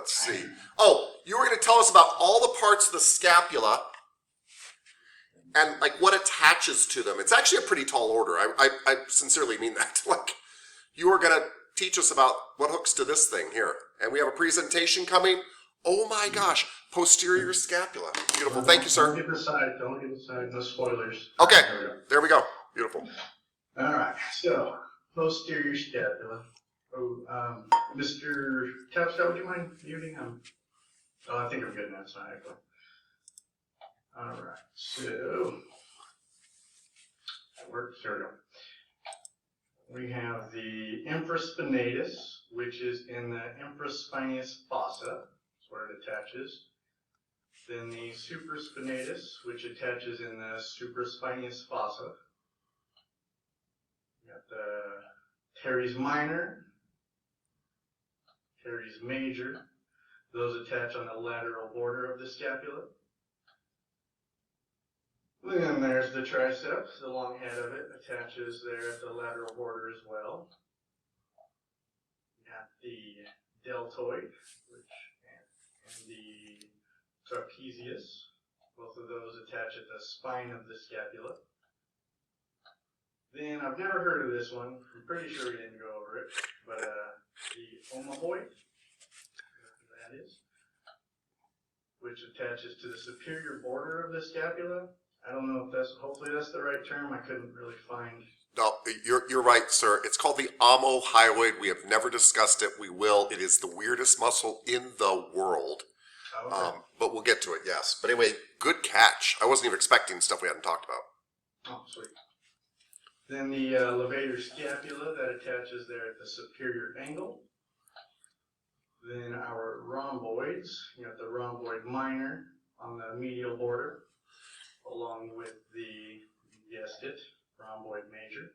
let's see. Oh, you were going to tell us about all the parts of the scapula and like what attaches to them. It's actually a pretty tall order. I sincerely mean that. Like, you are going to teach us about what hooks to this thing here. And we have a presentation coming. Oh my gosh, posterior scapula. Beautiful. Thank you, sir. Don't get the side. Don't get the side. No spoilers. Okay, there we go. Beautiful. All right, so posterior scapula. Oh, Mr. Tapscott, would you mind muting him? Oh, I think I'm good now. It's not echoing. All right, so that works. There we go. We have the infraspinatus, which is in the infraspinatus fossa. That's where it attaches. Then the supraspinatus, which attaches in the supraspinatus fossa. We got the teres minor, teres major. Those attach on the lateral border of the scapula. Then there's the triceps. The long head of it attaches there at the lateral border as well. We got the deltoid, and the trapezius. Both of those attach at the spine of the scapula. Then I've never heard of this one. I'm pretty sure we didn't go over it, but the omohyoid, whatever that is, which attaches to the superior border of the scapula. I don't know if that's, hopefully that's the right term. I couldn't really find. No, you're right, sir. It's called the omohyoid. We have never discussed it. We will. It is the weirdest muscle in the world. Oh, okay. But we'll get to it, yes. But anyway, good catch. I wasn't even expecting stuff we hadn't talked about. Oh, sweet. Then the levator scapula that attaches there at the superior angle. Then our rhomboids. You got the rhomboid minor on the medial border, along with the, you guessed it, rhomboid major.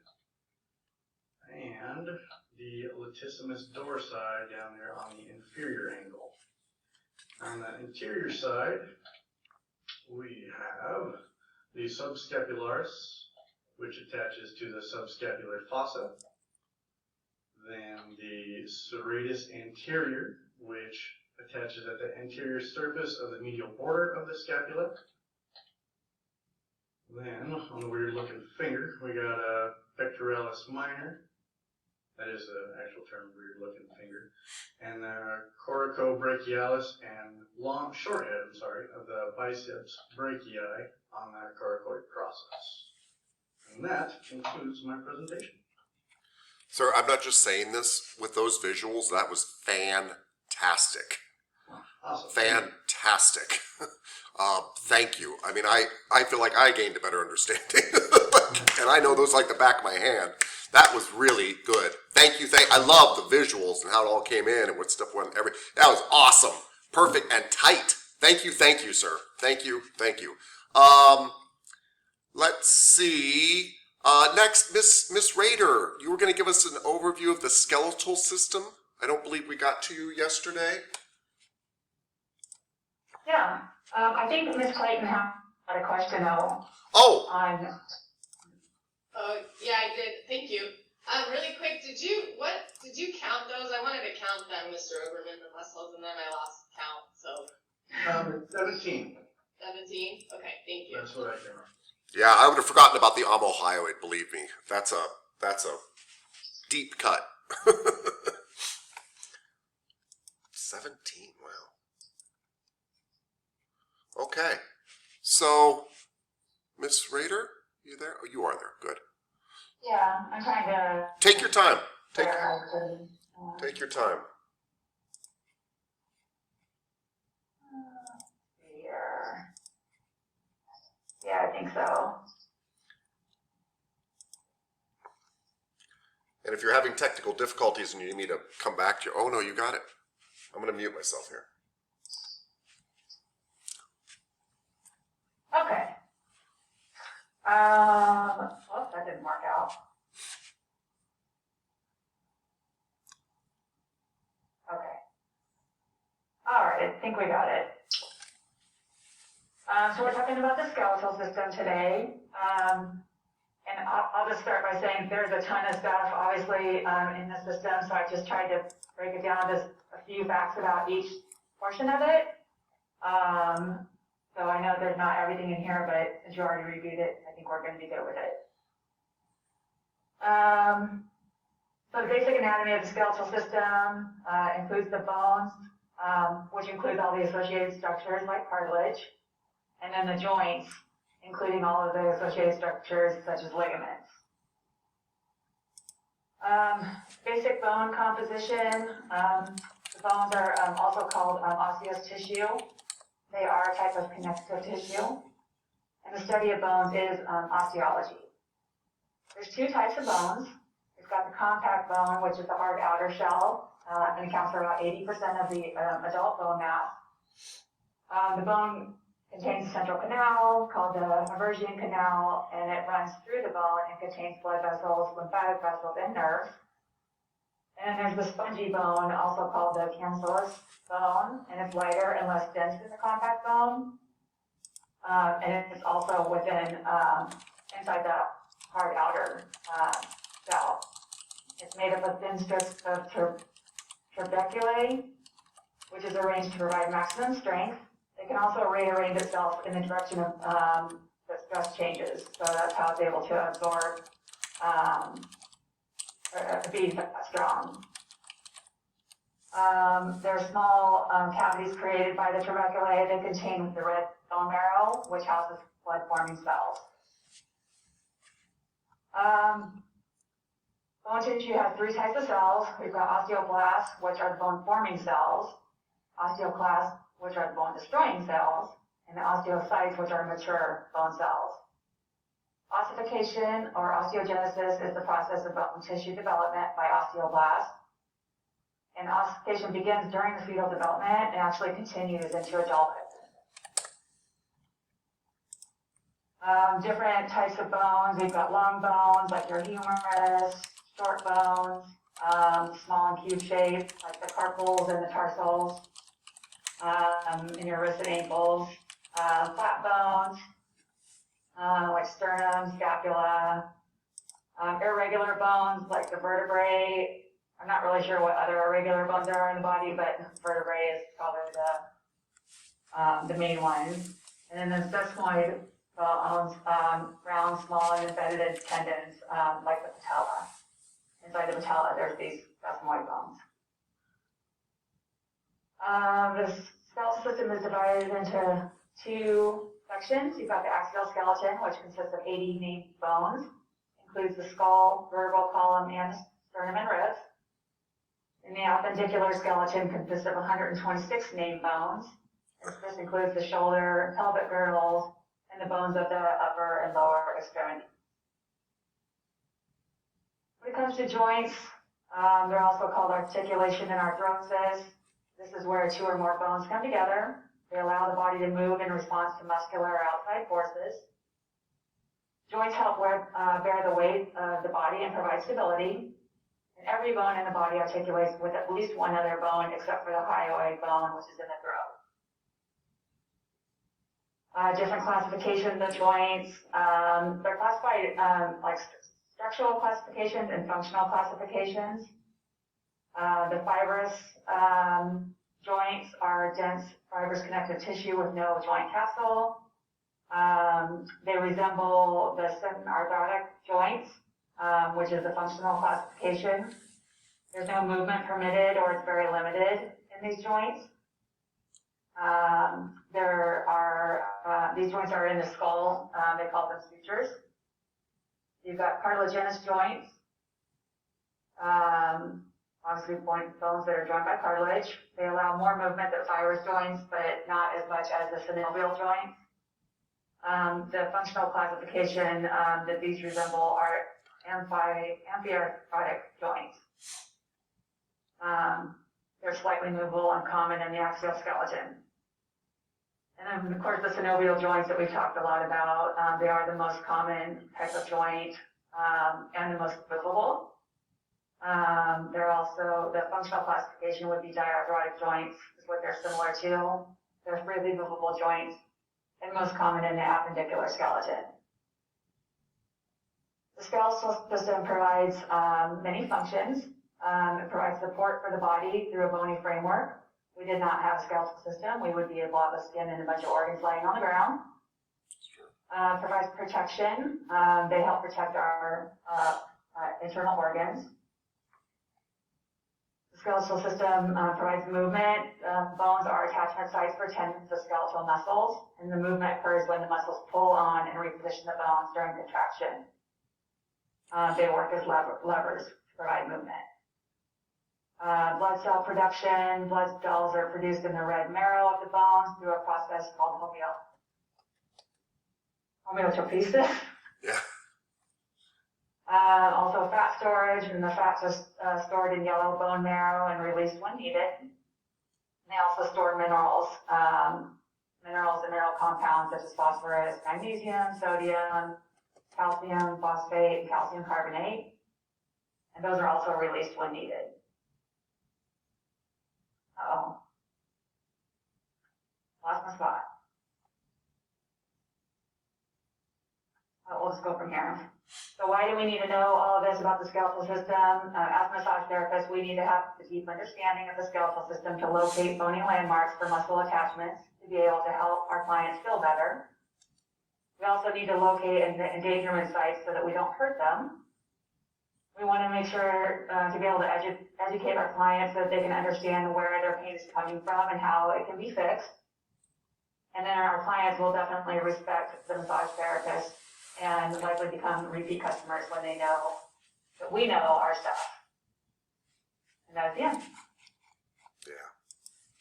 And the latissimus dorsi down there on the inferior angle. On the interior side, we have the subscapularis, which attaches to the subscapular fossa. Then the serratus anterior, which attaches at the anterior surface of the medial border of the scapula. Then, on the weird looking finger, we got a pectoralis minor. That is the actual term, weird looking finger. And the coracobrachialis and short head, of the biceps brachii on the coracoid process. And that concludes my presentation. Sir, I'm not just saying this. With those visuals, that was fantastic. Awesome. Fantastic. Thank you. I mean, I feel like I gained a better understanding. And I know those like the back of my hand. That was really good. Thank you. I love the visuals and how it all came in and what stuff went. That was awesome. Perfect and tight. Thank you, sir. Thank you. Let's see. Next, Miss Rader, you were going to give us an overview of the skeletal system. I don't believe we got to you yesterday. Yeah, I think Miss Clayton had a question though. Oh. Yeah, I did. Thank you. Really quick, did you count those? I wanted to count them, Mr. Oberman, the muscles, and then I lost count. So. 17. 17. Okay, thank you. That's what I can remember. Yeah, I would have forgotten about the omohyoid. Believe me, that's a deep cut. 17. Wow. Okay, so Miss Rader, you there? Oh, you are there. Good. Yeah, I'm trying to. Take your time. Take your time. Here. Yeah, I think so. And if you're having technical difficulties and you need me to come back to you, oh no, you got it. I'm going to mute myself here. Okay. Well, that didn't work out. Okay. All right, I think we got it. So we're talking about the skeletal system today. And I'll just start by saying there's a ton of stuff, obviously, in the system, so I just tried to break it down to a few facts about each portion of it. So I know there's not everything in here, but since you already reviewed it, I think we're going to be good with it. So the basic anatomy of the skeletal system includes the bones, which includes all the associated structures like cartilage, and then the joints, including all of the associated structures such as ligaments. Basic bone composition. The bones are also called osseous tissue. They are a type of connective tissue, and the study of bones is osteology. There's two types of bones. We've got the compact bone, which is the hard outer shell, and accounts for about 80% of the adult bone mass. The bone contains a central canal called the Haversian canal, and it runs through the bone and contains blood vessels, lymphatic vessels, and nerves. And there's the spongy bone, also called the cancellous bone, and it's lighter and less dense than the compact bone. And it's also within, inside the hard outer shell. It's made up of thin strips of trabeculae, which is arranged to provide maximum strength. It can also rearrange itself in the direction of the stress changes, so that's how it's able to absorb or be strong. There are small cavities created by the trabeculae that contain the red bone marrow, which houses blood-forming cells. Bone tissue has three types of cells. We've got osteoblasts, which are the bone-forming cells, osteoclasts, which are the bone-destroying cells, and the osteocytes, which are mature bone cells. Ossification or osteogenesis is the process of bone tissue development by osteoblasts. And ossification begins during the fetal development and actually continues into adulthood. Different types of bones. We've got long bones, like your humerus, short bones, small and cube shaped, like the carpals and the tarsals, in your wrists and ankles. Flat bones, like sternum, scapula. Irregular bones, like the vertebrae. I'm not really sure what other irregular bones there are in the body, but vertebrae is probably the main one. And then the sesamoid bones, round, small, and embedded tendons, like the patella. Inside the patella, there's these sesamoid bones. The skeletal system is divided into two sections. You've got the axial skeleton, which consists of 80 named bones, includes the skull, vertebral column, and sternum and ribs. And the appendicular skeleton consists of 126 named bones. This includes the shoulder, pelvic girdles, and the bones of the upper and lower extremity. When it comes to joints, they're also called articulation and arthrosis. This is where two or more bones come together. They allow the body to move in response to muscular or outside forces. Joints help bear the weight of the body and provide stability. And every bone in the body articulates with at least one other bone, except for the hyoid bone, which is in the throat. Different classifications of joints. They're classified like structural classifications and functional classifications. The fibrous joints are dense fibrous connective tissue with no joint capsule. They resemble the synoarthrotic joints, which is a functional classification. There's no movement permitted, or it's very limited in these joints. These joints are in the skull. They call them sutures. You've got cartilaginous joints. Obviously, bones that are joined by cartilage. They allow more movement than fibrous joints, but not as much as the synovial joints. The functional classification that these resemble are amphiarthrotic joints. They're slightly movable and common in the axial skeleton. And then, of course, the synovial joints that we've talked a lot about, they are the most common type of joint and the most visible. They're also, the functional classification would be diarthrotic joints, is what they're similar to. They're freely movable joints and most common in the appendicular skeleton. The skeletal system provides many functions. It provides support for the body through a bony framework. We we did not have a skeletal system, we would be a blob of skin and a bunch of organs laying on the ground. Provides protection. They help protect our internal organs. The skeletal system provides movement. Bones are attachment sites for tendons of skeletal muscles, and the movement occurs when the muscles pull on and reposition the bones during contraction. They work as levers to provide movement. Blood cell production. Blood cells are produced in the red marrow of the bones through a process called homeostasis. Yeah. Also fat storage, and the fats are stored in yellow bone marrow and released when needed. And they also store minerals, mineral compounds such as phosphorus, magnesium, sodium, calcium phosphate, and calcium carbonate. And those are also released when needed. Uh-oh. Lost my spot. We'll just go from here. So why do we need to know all of this about the skeletal system? As massage therapists, we need to have a deep understanding of the skeletal system to locate bony landmarks for muscle attachments to be able to help our clients feel better. We also need to locate endangerment sites so that we don't hurt them. We want to make sure to be able to educate our clients so that they can understand where their pain is coming from and how it can be fixed. And then our clients will definitely respect the massage therapist and likely become repeat customers when they know that we know our stuff. And that's the end.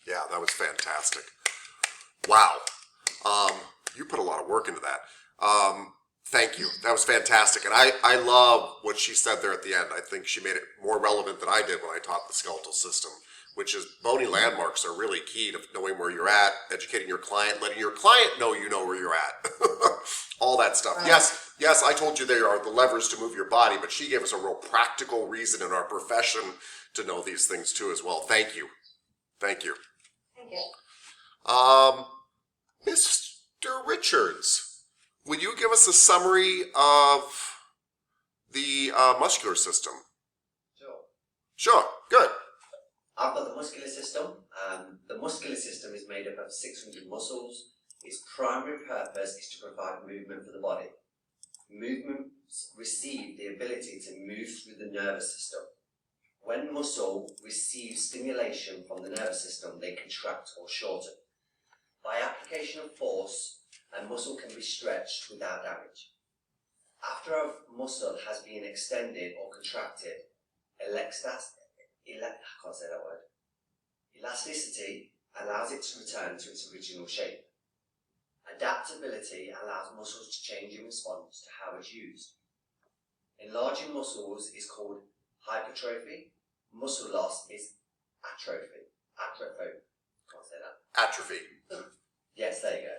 Yeah, that was fantastic. Wow. You put a lot of work into that. Thank you. That was fantastic. And I love what she said there at the end. I think she made it more relevant than I did when I taught the skeletal system, which is bony landmarks are really key to knowing where you're at, educating your client, letting your client know you know where you're at. All that stuff. Yes, I told you there are the levers to move your body, but she gave us a real practical reason in our profession to know these things too as well. Thank you. Thank you. Mr. Richards, would you give us a summary of the muscular system? Sure, good. I've got the muscular system. The muscular system is made up of 600 muscles. Its primary purpose is to provide movement for the body. Movements receive the ability to move through the nervous system. When muscle receives stimulation from the nervous system, they contract or shorten. By application of force, a muscle can be stretched without damage. After a muscle has been extended or contracted, elasticity allows it to return to its original shape. Adaptability allows muscles to change in response to how it's used. Enlarging muscles is called hypertrophy. Muscle loss is atrophy. Atrophy. Yes, there you go.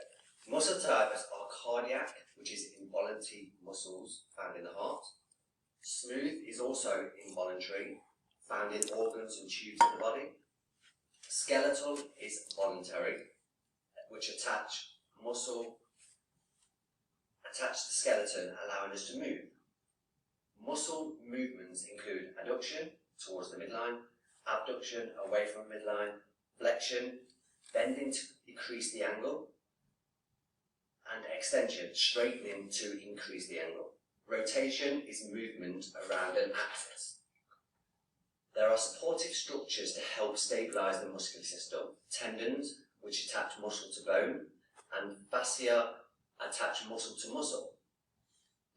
Muscle types are cardiac, which is involuntary muscles found in the heart. Smooth is also involuntary, found in organs and tubes in the body. Skeletal is voluntary, which attach the skeleton, allowing us to move. Muscle movements include adduction towards the midline, abduction away from midline, flexion, bending to decrease the angle, and extension, straightening to increase the angle. Rotation is movement around an axis. There are supportive structures to help stabilize the muscular system. Tendons, which attach muscle to bone, and fascia attach muscle to muscle.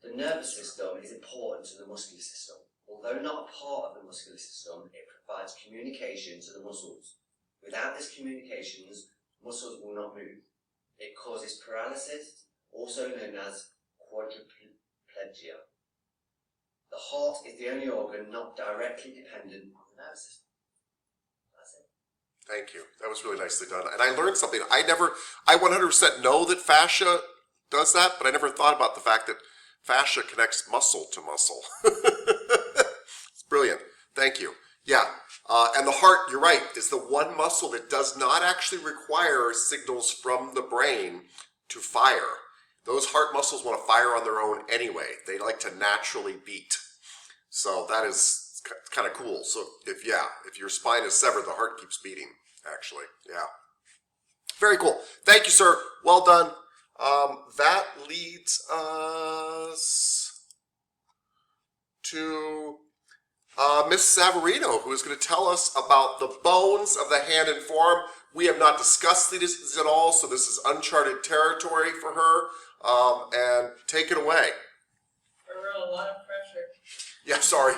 The nervous system is important to the muscular system. Although not a part of the muscular system, it provides communication to the muscles. Without this communications, muscles will not move. It causes paralysis, also known as quadriplegia. The heart is the only organ not directly dependent on the nervous system. That's it. Thank you. That was really nicely done. And I learned something. I 100% know that fascia does that, but I never thought about the fact that fascia connects muscle to muscle. It's brilliant. Thank you. Yeah. And the heart, you're right, is the one muscle that does not actually require signals from the brain to fire. Those heart muscles want to fire on their own anyway. They like to naturally beat. So that is kind of cool. So if your spine is severed, the heart keeps beating. actually. Yeah. Very cool. Thank you, sir. Well done. That leads us to Miss Savarino, who is going to tell us about the bones of the hand and forearm. We have not discussed these at all, so this is uncharted territory for her. And take it away. For real, a lot of pressure. Yeah, sorry.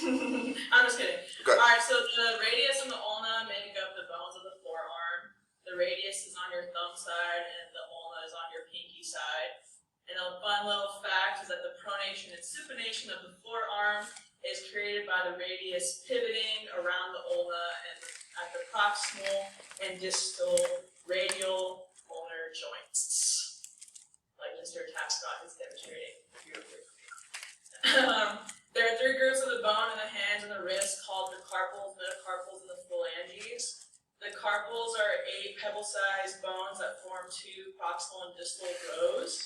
I'm just kidding. Good. Alright, so the radius and the ulna make up the bones of the forearm. The radius is on your thumb side and the ulna is on your pinky side. And a fun little fact is that the pronation and supination of the forearm is created by the radius pivoting around the ulna and at the proximal and distal radial ulnar joints. Like Mr. Tapscott is demonstrating beautifully. There are three groups of the bone in the hands and the wrist called the carpals, metacarpals, and the phalanges. The carpals are 8 pebble-sized bones that form 2 proximal and distal rows.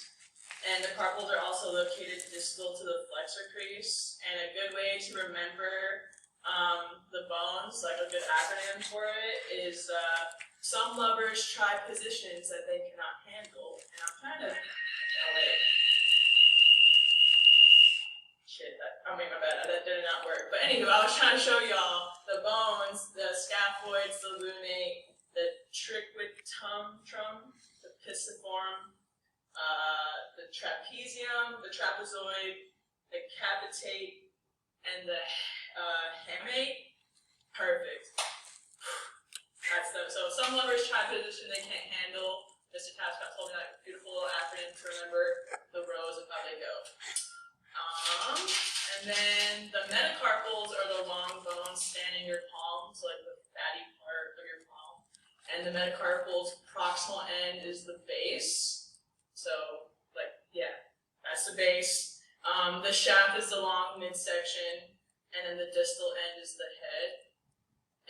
And the carpals are also located distal to the flexor crease. And a good way to remember the bones, like a good acronym for it, is some lovers try positions that they cannot handle. And I'm trying to my bad, that did not work. But anywho, I was trying to show y'all the bones, the scaphoids, the lunate, the triquetrum, the pisiform, the trapezium, the trapezoid, the capitate, and the hamate. Perfect. That's them. So some lovers try position they can't handle. Mr. Tapscott told me that beautiful little acronym to remember the rows of how they go. And then the metacarpals are the long bones spanning your palm, so like the fatty part of your palm. And the metacarpal's proximal end is the base. So, like, yeah, that's the base. The shaft is the long midsection, and then the distal end is the head.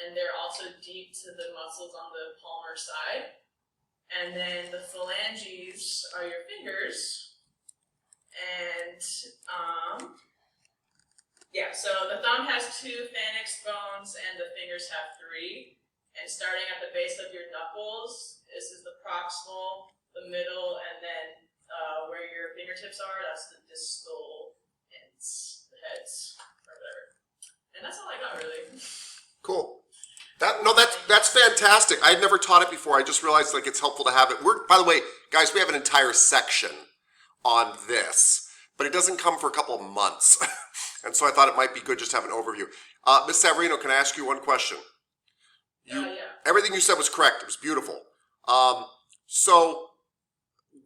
And they're also deep to the muscles on the palmar side. And then the phalanges are your fingers. And, yeah, so the thumb has 2 phalanx bones and the fingers have 3. And starting at the base of your knuckles, this is the proximal, the middle, and then where your fingertips are, that's the distal ends, the heads, or whatever. And that's all I got, really. Cool. That's fantastic. I had never taught it before. I just realized like it's helpful to have it. By the way, guys, we have an entire section on this, but it doesn't come for a couple of months. And so I thought it might be good just to have an overview. Ms. Savarino, can I ask you one question? Yeah. Everything you said was correct. It was beautiful. So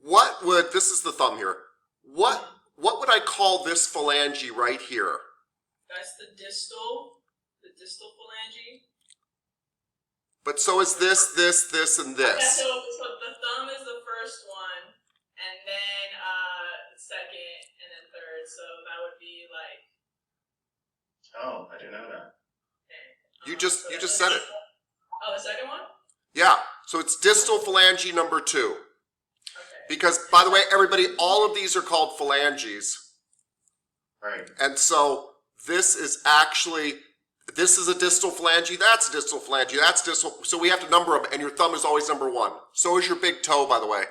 what would, this is the thumb here, what would I call this phalange right here? That's the distal phalange. But so is this, and this. Yeah, so the thumb is the first one, and then second, and then third. So that would be like. Oh, I didn't know that. You just said it. Oh, the second one? Yeah. So it's distal phalange number 2. Okay. Because, by the way, everybody, all of these are called phalanges. Right. And so this is actually, this is a distal phalange, that's a distal phalange, that's distal. So we have to number them, and your thumb is always number 1. So is your big toe, by the way.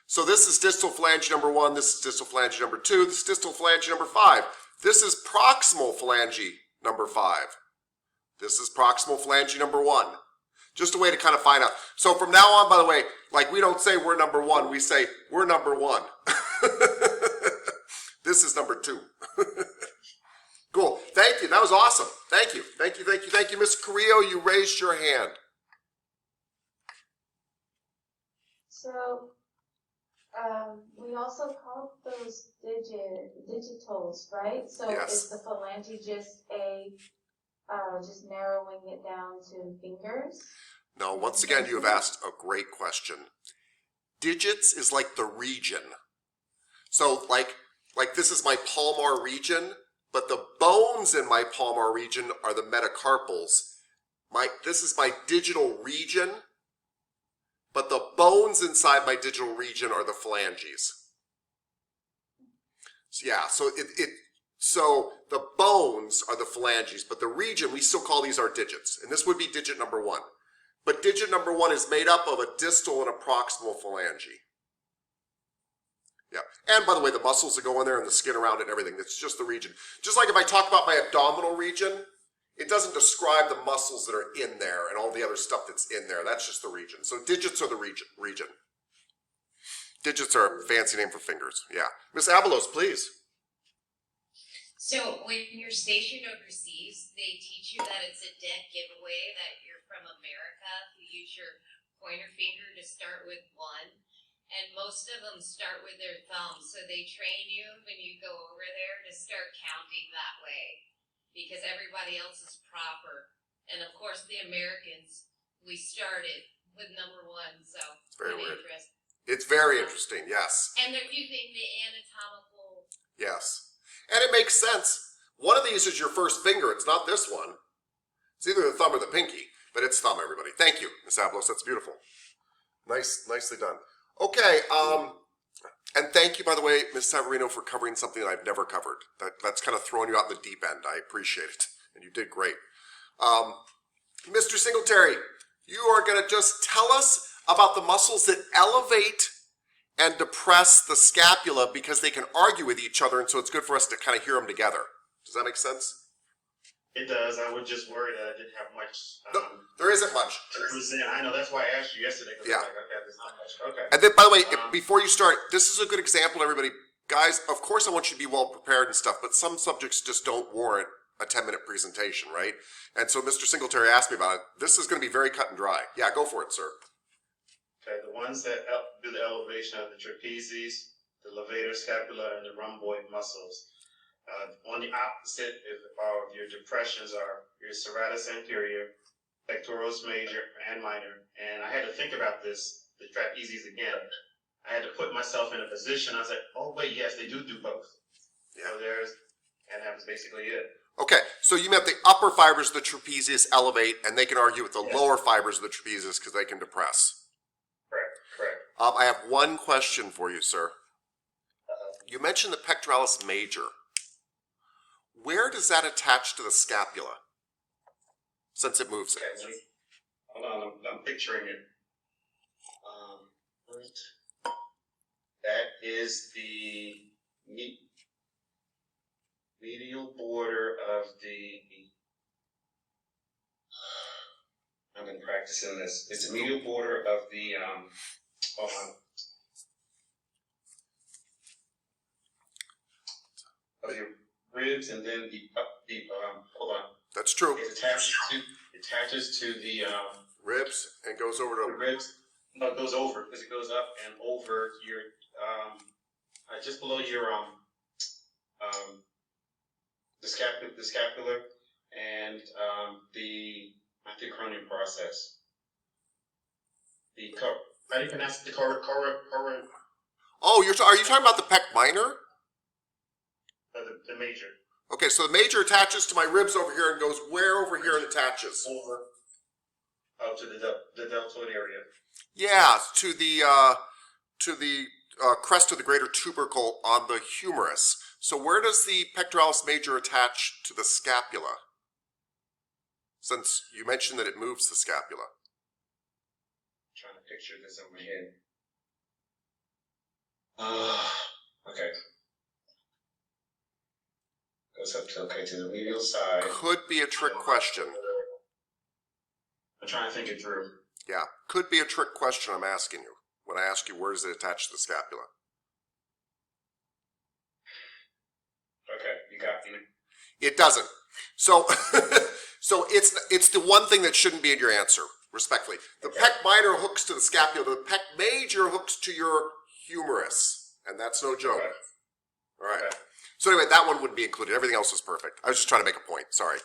So this is distal phalange number 1, this is distal phalange number 2, this is distal phalange number 5. This is proximal phalange number 5. This is proximal phalange number 1. Just a way to kind of find out. So from now on, by the way, like we don't say we're number 1, we say we're number 1. This is number 2. Cool. Thank you. That was awesome. Thank you. Thank you, thank you, thank you. Ms. Carrillo, you raised your hand. So, we also call those digitals, right? So Yes. is the phalange just just narrowing it down to fingers? No, once again, you have asked a great question. Digits is like the region. So like this is my palmar region, but the bones in my palmar region are the metacarpals. This is my digital region, but the bones inside my digital region are the phalanges. So yeah, so the bones are the phalanges, but the region, we still call these our digits. And this would be digit number 1. But digit number 1 is made up of a distal and a proximal phalange. Yeah. And by the way, the muscles that go in there and the skin around it and everything, it's just the region. Just like if I talk about my abdominal region, it doesn't describe the muscles that are in there and all the other stuff that's in there. That's just the region. So digits are the region. Digits are a fancy name for fingers. Yeah. Miss Avalos, please. So when you're stationed overseas, they teach you that it's a dead giveaway that you're from America if you use your pointer finger to start with 1. And most of them start with their thumbs. So they train you when you go over there to start counting that way because everybody else is proper. And of course, the Americans, we started with number 1. So it's Very pretty weird. interesting. It's very interesting, yes. And they're using the anatomical. Yes. And it makes sense. One of these is your first finger. It's not this one. It's either the thumb or the pinky, but it's thumb, everybody. Thank you, Miss Avalos. That's beautiful. Nicely done. Okay, and thank you, by the way, Ms. Savarino, for covering something that I've never covered. That's kind of throwing you out in the deep end. I appreciate it, and you did great. Mr. Singletary, you are going to just tell us about the muscles that elevate and depress the scapula because they can argue with each other, and so it's good for us to kind of hear them together. Does that make sense? It does. I was just worried that I didn't have much. There isn't much. To present. I know, that's why I asked you yesterday. Yeah. Like, okay, there's not much. Okay. And then, by the way, before you start, this is a good example, everybody. Guys, of course I want you to be well prepared and stuff, but some subjects just don't warrant a 10-minute presentation, right? And so Mr. Singletary asked me about it. This is going to be very cut and dry. Yeah, go for it, sir. Okay, the ones that do the elevation of the trapezius, the levator scapula, and the rhomboid muscles. On the opposite of your depressions are your serratus anterior, pectoralis major and minor. And I had to think about this, the trapezius again. I had to put myself in a position. I was like, oh wait, yes, they do both. Yeah. So and that was basically it. Okay, so you meant the upper fibers of the trapezius elevate, and they can argue with the Yes. lower fibers of the trapezius because they can depress. Correct. I have one question for you, sir. You mentioned the pectoralis major. Where does that attach to the scapula? Since it moves it. Okay, hold on, I'm picturing it. Right. That is the medial border of the. I've been practicing this. It's the medial border of the. Hold on. Of your ribs, and then hold on. That's true. It attaches to the Ribs and goes over the to. ribs. No, it goes over because it goes up and over your just below your the scapular and the anticranial process. How do you pronounce the Oh, are you talking about the pec minor? the major? Okay, so the major attaches to my ribs over here and goes where over here and attaches? Over to the deltoid area. Yeah, to the crest of the greater tubercle on the humerus. So where does the pectoralis major attach to the scapula? Since you mentioned that it moves the scapula. I'm trying to picture this in my head. Okay. Goes up to the medial side. Could be a trick question. I'm trying to think it through. Yeah, could be a trick question I'm asking you when I ask you where does it attach to the scapula. Okay, you got me. It doesn't. So, so it's the one thing that shouldn't be in your answer, respectfully. The pec minor hooks to the scapula. The pec major hooks to your humerus, and that's no joke. Okay. All right. Okay. So anyway, that one wouldn't be included. Everything else was perfect. I was just trying to make a point. Sorry.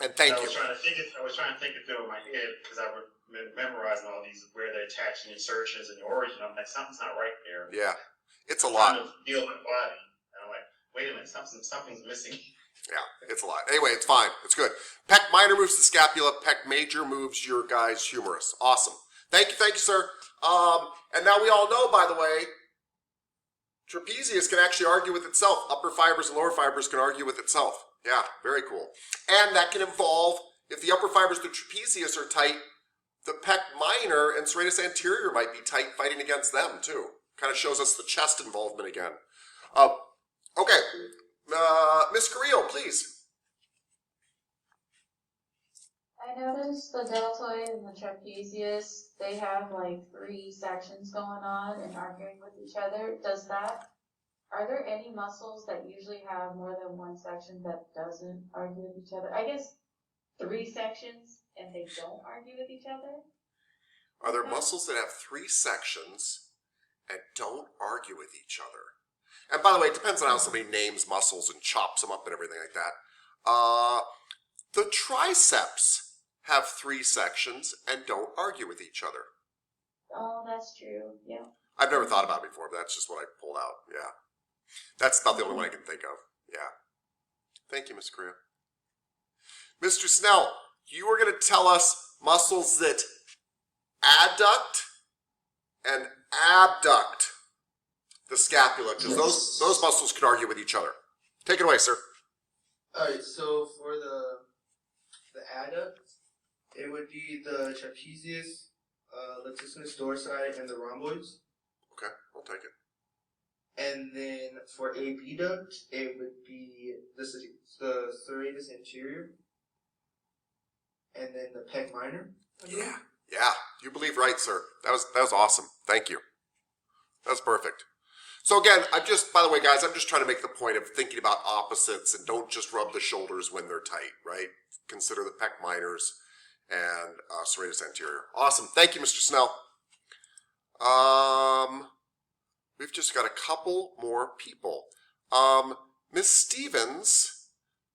And thank you. I was trying to think it through in my head because I would memorizing all these where they attach and insertions and the origin. I'm like, something's not right there. Yeah, it's a I'm lot. trying to feel my body, and I'm like, wait a minute, something's missing. Yeah, it's a lot. Anyway, it's fine. It's good. Pec minor moves the scapula. Pec major moves your guy's humerus. Awesome. Thank you, sir. And now we all know, by the way, trapezius can actually argue with itself. Upper fibers and lower fibers can argue with itself. Yeah, very cool. And that can involve, if the upper fibers of the trapezius are tight, the pec minor and serratus anterior might be tight fighting against them too. Kind of shows us the chest involvement again. Okay, Miss Carrillo, please. I noticed the deltoid and the trapezius, they have like 3 sections going on and arguing with each other. Are there any muscles that usually have more than one section that doesn't argue with each other? I guess 3 sections and they don't argue with each other? Are there muscles that have 3 sections and don't argue with each other? And by the way, it depends on how somebody names muscles and chops them up and everything like that. The triceps have 3 sections and don't argue with each other. Oh, that's true. Yeah. I've never thought about it before, but that's just what I pulled out. Yeah. That's about the only one I can think of. Yeah. Thank you, Ms. Correa. Mr. Snell, you were going to tell us muscles that adduct and abduct the scapula, because those muscles could argue with each other. Take it away, sir. Alright, so for the adduct, it would be the trapezius, latissimus dorsi, and the rhomboids. Okay, I'll take it. And then for abduct, it would be the serratus anterior, and then the pec minor. Yeah, you believe right, sir. That was awesome. Thank you. That's perfect. So again, by the way, guys, I'm just trying to make the point of thinking about opposites and don't just rub the shoulders when they're tight, right? Consider the pec minors and serratus anterior. Awesome. Thank you, Mr. Snell. We've just got a couple more people. Miss Stevens,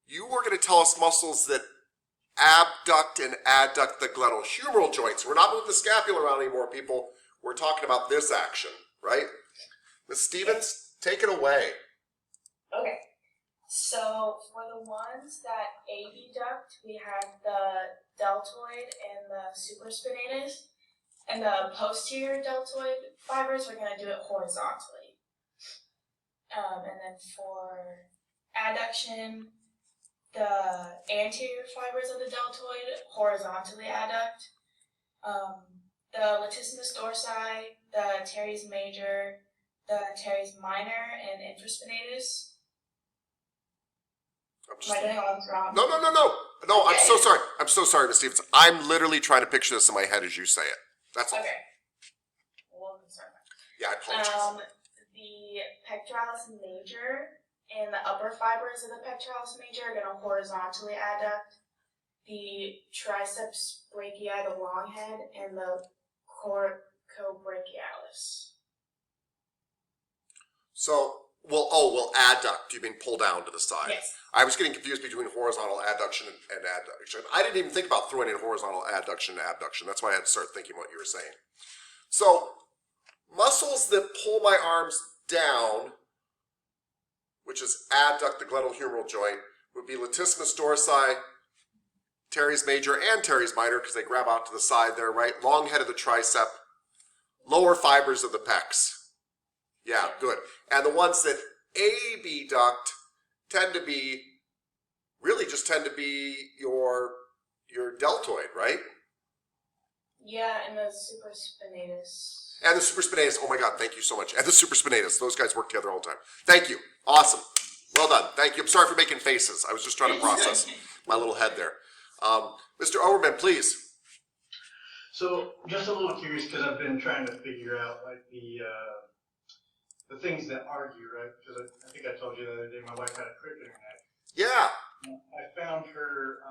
you were going to tell us muscles that abduct and adduct the glenohumeral joints. We're not moving the scapula around anymore, people. We're talking about this action, right? Miss Stevens, take it away. Okay, so for the ones that abduct, we have the deltoid and the supraspinatus, and the posterior deltoid fibers, we're going to do it horizontally. And then for adduction, the anterior fibers of the deltoid horizontally adduct. The latissimus dorsi, the teres major, the teres minor, and infraspinatus. Am I doing all this wrong? No. No, okay. I'm so sorry. I'm so sorry, Miss Stevens. I'm literally trying to picture this in my head as you say it. That's all. Okay. Well, sorry. Yeah, I apologize. The pectoralis major and the upper fibers of the pectoralis major are going to horizontally adduct. The triceps brachii, the long head, and the coracobrachialis. So, we'll adduct. You mean pull down to the side? Yes. I was getting confused between horizontal adduction and adduction. I didn't even think about throwing in horizontal adduction and abduction. That's why I had to start thinking what you were saying. So, muscles that pull my arms down, which is adduct the glenohumeral joint, would be latissimus dorsi, teres major, and teres minor, because they grab out to the side there, right? Long head of the tricep, lower fibers of the pecs. Yeah, good. And the ones that abduct tend to be your deltoid, right? Yeah, and the supraspinatus. And the supraspinatus. Oh my God, thank you so much. And the supraspinatus. Those guys work together all the time. Thank you. Awesome. Well done. Thank you. I'm sorry for making faces. I was just trying to process my little head there. Mr. Overman, please. So, just a little curious because I've been trying to figure out like the things that argue, right? Because I think I told you the other day my wife had a crick in her neck. Yeah. I found her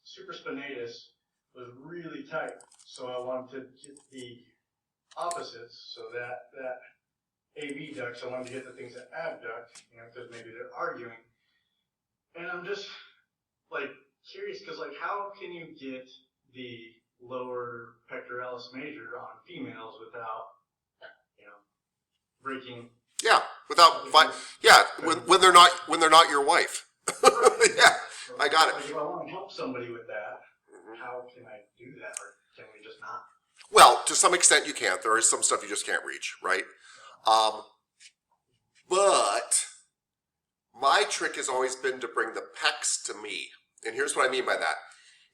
supraspinatus was really tight, so I wanted to get the opposites, so that abducts, I wanted to get the things that abduct, because maybe they're arguing. And I'm just like curious, because like how can you get the lower pectoralis major on females without breaking? Yeah, when they're not your wife. Yeah, I got it. Like if I want to help somebody with that, how can I do that, or can we just not? Well, to some extent you can't. There is some stuff you just can't reach, right? But my trick has always been to bring the pecs to me. And here's what I mean by that.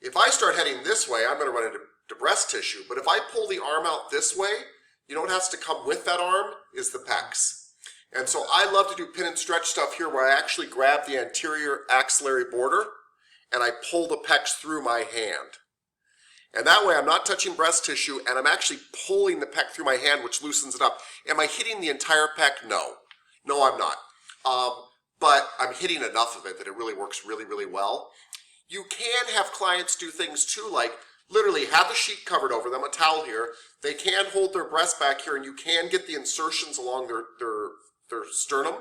If I start heading this way, I'm going to run into to breast tissue. But if I pull the arm out this way, you know what has to come with that arm is the pecs. And so I love to do pin and stretch stuff here where I actually grab the anterior axillary border and I pull the pecs through my hand. And that way I'm not touching breast tissue and I'm actually pulling the pec through my hand, which loosens it up. Am I hitting the entire pec? No. No, I'm not. But I'm hitting enough of it that it really works really, really well. You can have clients do things too, like literally have the sheet covered over them, a towel here. They can hold their breast back here and you can get the insertions along their sternum.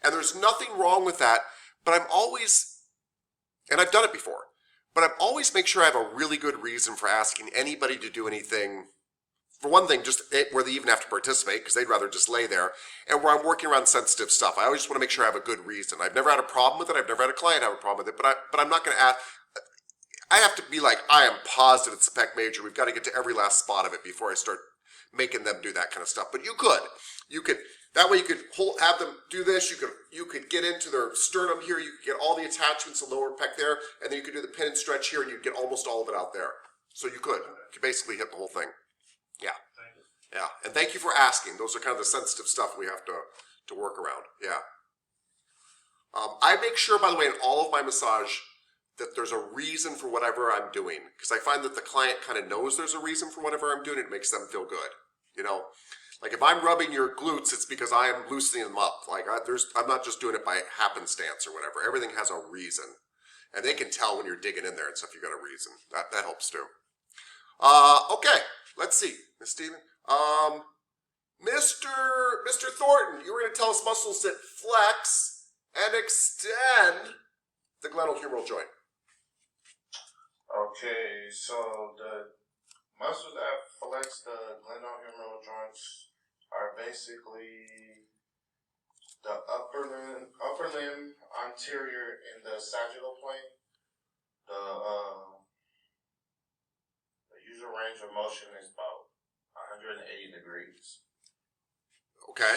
And there's nothing wrong with that, but I'm always, and I've done it before, but I always make sure I have a really good reason for asking anybody to do anything. For one thing, just where they even have to participate because they'd rather just lay there, and where I'm working around sensitive stuff. I always just want to make sure I have a good reason. I've never had a problem with it. I've never had a client have a problem with it, but I'm not going to ask. I have to be like, I am positive it's a pec major. We've got to get to every last spot of it before I start making them do that kind of stuff. But you could. That way you could have them do this. You could get into their sternum here. You could get all the attachments in the lower pec there, and then you could do the pin and stretch here, and you'd get almost all of it out there. So you could basically hit the whole thing. Yeah. Yeah, and thank you for asking. Those are kind of the sensitive stuff we have to work around. Yeah. I make sure, by the way, in all of my massage that there's a reason for whatever I'm doing, because I find that the client kind of knows there's a reason for whatever I'm doing. It makes them feel good. You know, like if I'm rubbing your glutes, it's because I am loosening them up. Like I'm not just doing it by happenstance or whatever. Everything has a reason, and they can tell when you're digging in there and stuff. You got a reason. That helps too. Okay, let's see, Miss Steven. Mr. Thornton, you were going to tell us muscles that flex and extend the glenohumeral joint. Okay, so the muscles that flex the glenohumeral joints are basically the upper limb anterior in the sagittal plane. The usual range of motion is about 180 degrees. Okay.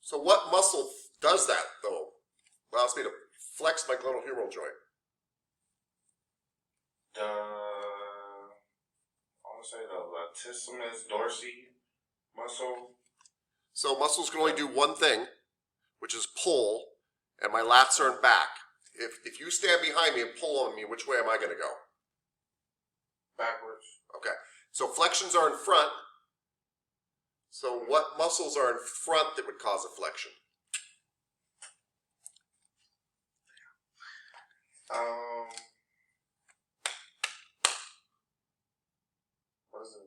So what muscle does that though? Allows me to flex my glenohumeral joint. I want to say the latissimus dorsi muscle. So muscles can only do one thing, which is pull, and my lats are in back. If you stand behind me and pull on me, which way am I going to go? Backwards. Okay. So flexions are in front. So what muscles are in front that would cause a flexion? What is it?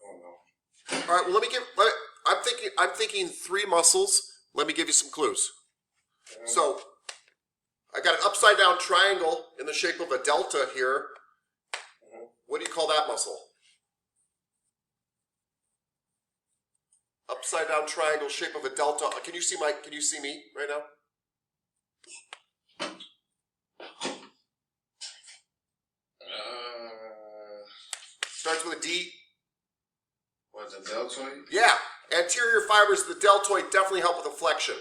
Oh no. All right. Well, I'm thinking 3 muscles. Let me give you some clues. So I got an upside down triangle in the shape of a delta here. What do you call that muscle? Upside down triangle, shape of a delta. Can you see me right now? Starts with a D. What's a deltoid? Yeah. Anterior fibers of the deltoid definitely help with a flexion.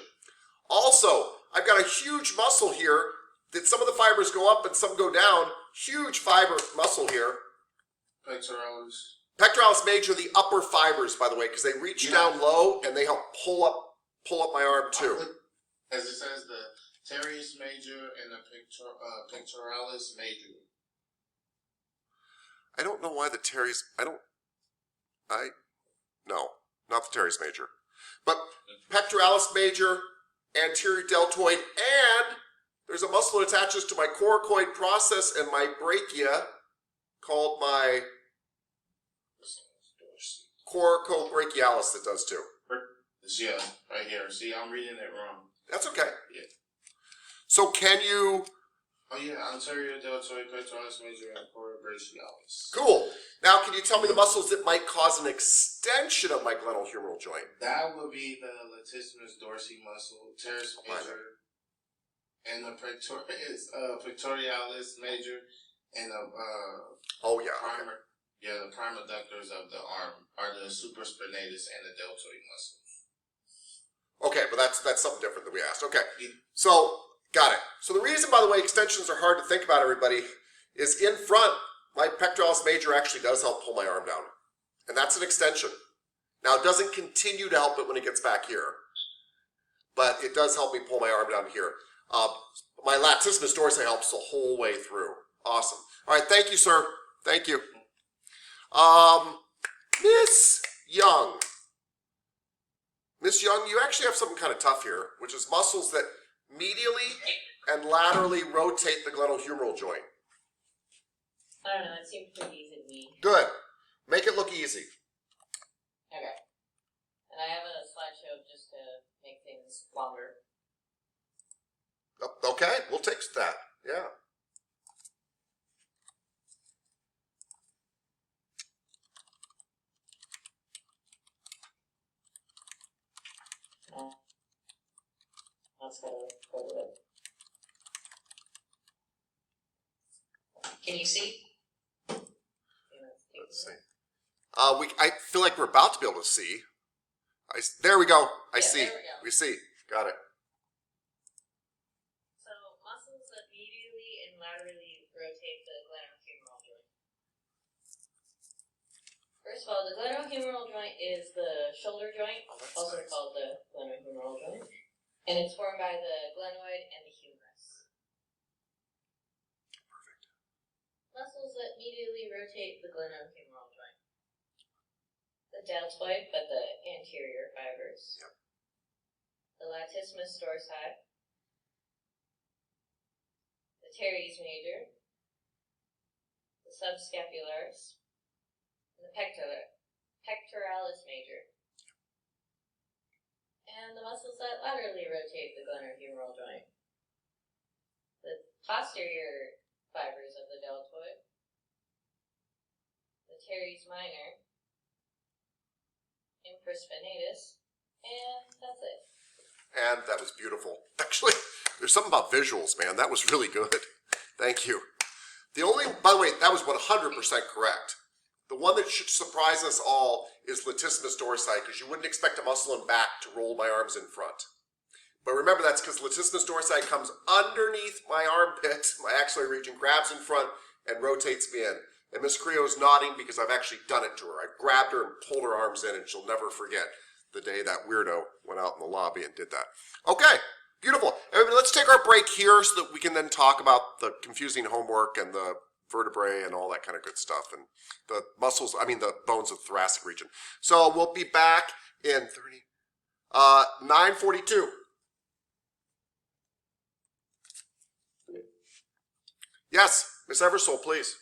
Also, I've got a huge muscle here that some of the fibers go up and some go down. Huge fiber muscle here. Pectoralis. Pectoralis major, the upper fibers, by the way, because they reach down low and they help pull up my arm too. As it says, the teres major and the pectoralis major. I don't know why the teres. No, not the teres major, but pectoralis major, anterior deltoid, and there's a muscle that attaches to my coracoid process and my brachia called my coracobrachialis that does too. Yeah, right here. See, I'm reading it wrong. That's okay. Yeah. So can you... Oh yeah, anterior deltoid, pectoralis major, and coracobrachialis. Cool. Now can you tell me the muscles that might cause an extension of my glenohumeral joint? That would be the latissimus dorsi muscle, teres major, and the pectoralis major, and the primer. Yeah, the prime adductors of the arm are the supraspinatus and the deltoid muscles. Okay, but that's something different than we asked. Okay, so got it. So the reason, by the way, extensions are hard to think about, everybody, is in front, my pectoralis major actually does help pull my arm down. And that's an extension. Now, it doesn't continue to help it when it gets back here, but it does help me pull my arm down here. My latissimus dorsi helps the whole way through. Awesome. All right, thank you, sir. Thank you. Miss Young. Miss Young, you actually have something kind of tough here, which is muscles that medially and laterally rotate the glenohumeral joint. I don't know, it seemed pretty easy to me. Good. Make it look easy. Okay. And I have a slideshow just to make things longer. Okay, we'll take that. Yeah. That's gotta go with it. Can you see? Let's see. I feel like we're about to be able to see. There we go. I see. There we go. We see. Got it. So muscles that medially and laterally rotate the glenohumeral joint. First of all, the glenohumeral joint is the shoulder joint, also called the glenohumeral joint, and it's formed by the glenoid and the humerus. Perfect. Muscles that medially rotate the glenohumeral joint. The deltoid, but the anterior fibers. Yep. The latissimus dorsi. The teres major. The subscapularis. And the pectoralis major. And the muscles that laterally rotate the glenohumeral joint. The posterior fibers of the deltoid. The teres minor. Infraspinatus, and that's it. And that was beautiful. Actually, there's something about visuals, man. That was really good. Thank you. The only, by the way, that was 100% correct. The one that should surprise us all is latissimus dorsi, because you wouldn't expect a muscle in back to roll my arms in front. But remember, that's because latissimus dorsi comes underneath my armpit, my axillary region, grabs in front, and rotates me in. And Miss Creo's nodding because I've actually done it to her. I grabbed her and pulled her arms in, and she'll never forget the day that weirdo went out in the lobby and did that. Okay, beautiful. Everybody, let's take our break here so that we can then talk about the confusing homework and the vertebrae and all that kind of good stuff, and the muscles, the bones of the thoracic region. So we'll be back in 9:42. Yes, Miss Eversole, please.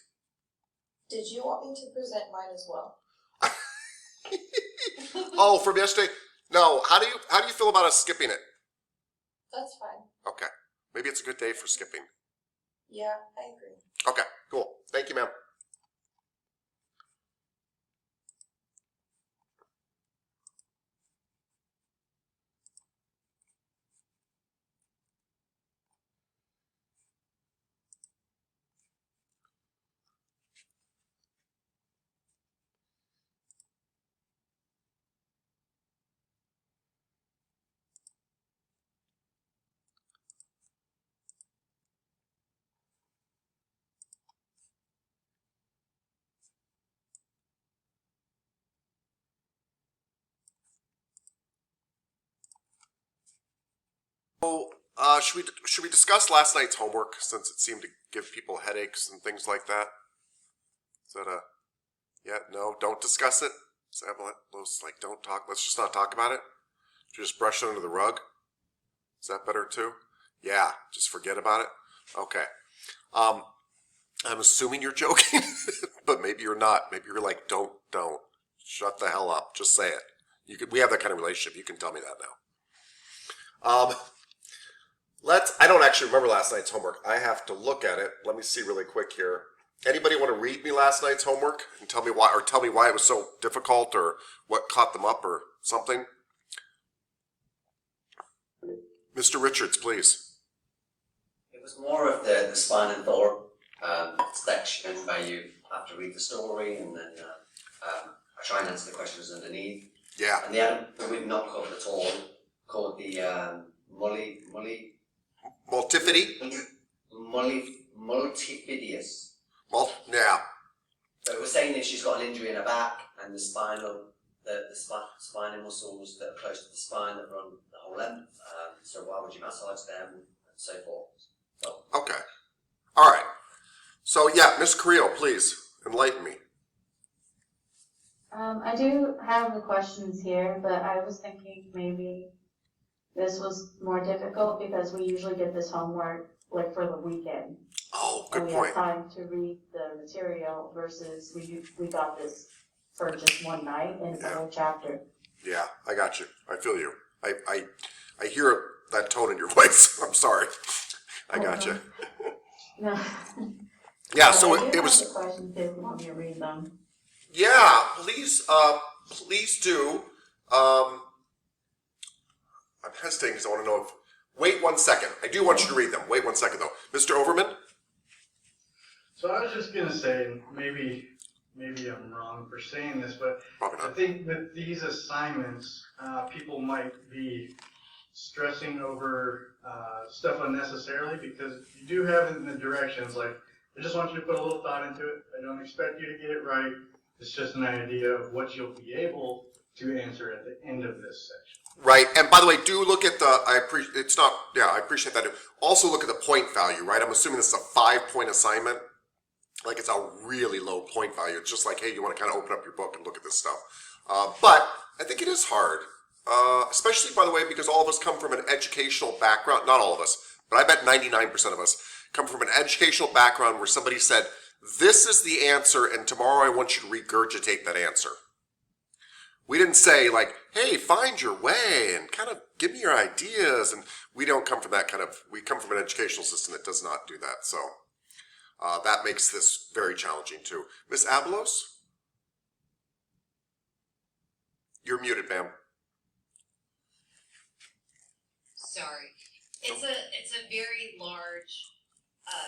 Did you want me to present mine as well? Oh, from yesterday? No. How do you feel about us skipping it? That's fine. Okay. Maybe it's a good day for skipping. Yeah, I agree. Okay, cool. Thank you, ma'am. So, should we discuss last night's homework, since it seemed to give people headaches and things like that? Is that yeah, no, don't discuss it? Is that like, don't talk, let's just not talk about it? Should we just brush it under the rug? Is that better too? Yeah, just forget about it? Okay. I'm assuming you're joking, but maybe you're not. Maybe you're like, don't. Shut the hell up. Just say it. We have that kind of relationship. You can tell me that now. I don't actually remember last night's homework. I have to look at it. Let me see really quick here. Anybody want to read me last night's homework and tell me why it was so difficult, or what caught them up, or something? Mr. Richards, please. It was more of the spine and thorax section where you have to read the story and then I try and answer the questions underneath. Yeah. And we've not covered at all called the multifidus. Yeah. So we're saying that she's got an injury in her back and the spinal muscles that are close to the spine that run the whole length. So why would you massage them and so forth? So, Okay. All right. So yeah, Miss Carrillo, please enlighten me. I do have the questions here, but I was thinking maybe this was more difficult because we usually get this homework like for the weekend. Oh, good and we point. have time to read the material versus we got this for just one night and it's a whole chapter. Yeah, I got you. I feel you. I hear that tone in your voice. I'm sorry. I got you. No. Yeah, so I do it was. have the questions if you want me to read them. Yeah, please do. I'm hesitating because I want to know if. Wait 1 second. I do want you to read them. Wait 1 second though, Mr. Overman. So I was just gonna say, maybe I'm wrong for saying this, but I think that these assignments, people might be stressing over stuff unnecessarily because you do have it in the directions. Like, I just want you to put a little thought into it. I don't expect you to get it right. It's just an idea of what you'll be able to answer at the end of this section. Right, and by the way, do look at the. I appreciate that. Also look at the point value. Right, I'm assuming this is a 5-point assignment. Like it's a really low point value. It's just like, hey, you want to kind of open up your book and look at this stuff. But I think it is hard, especially, by the way, because all of us come from an educational background. Not all of us, but I bet 99% of us come from an educational background where somebody said, this is the answer, and tomorrow I want you to regurgitate that answer. We didn't say like, hey, find your way and kind of give me your ideas. And we don't come from that kind of, we come from an educational system that does not do that. So that makes this very challenging too. Miss Abelos? You're muted, ma'am. Sorry. It's a very large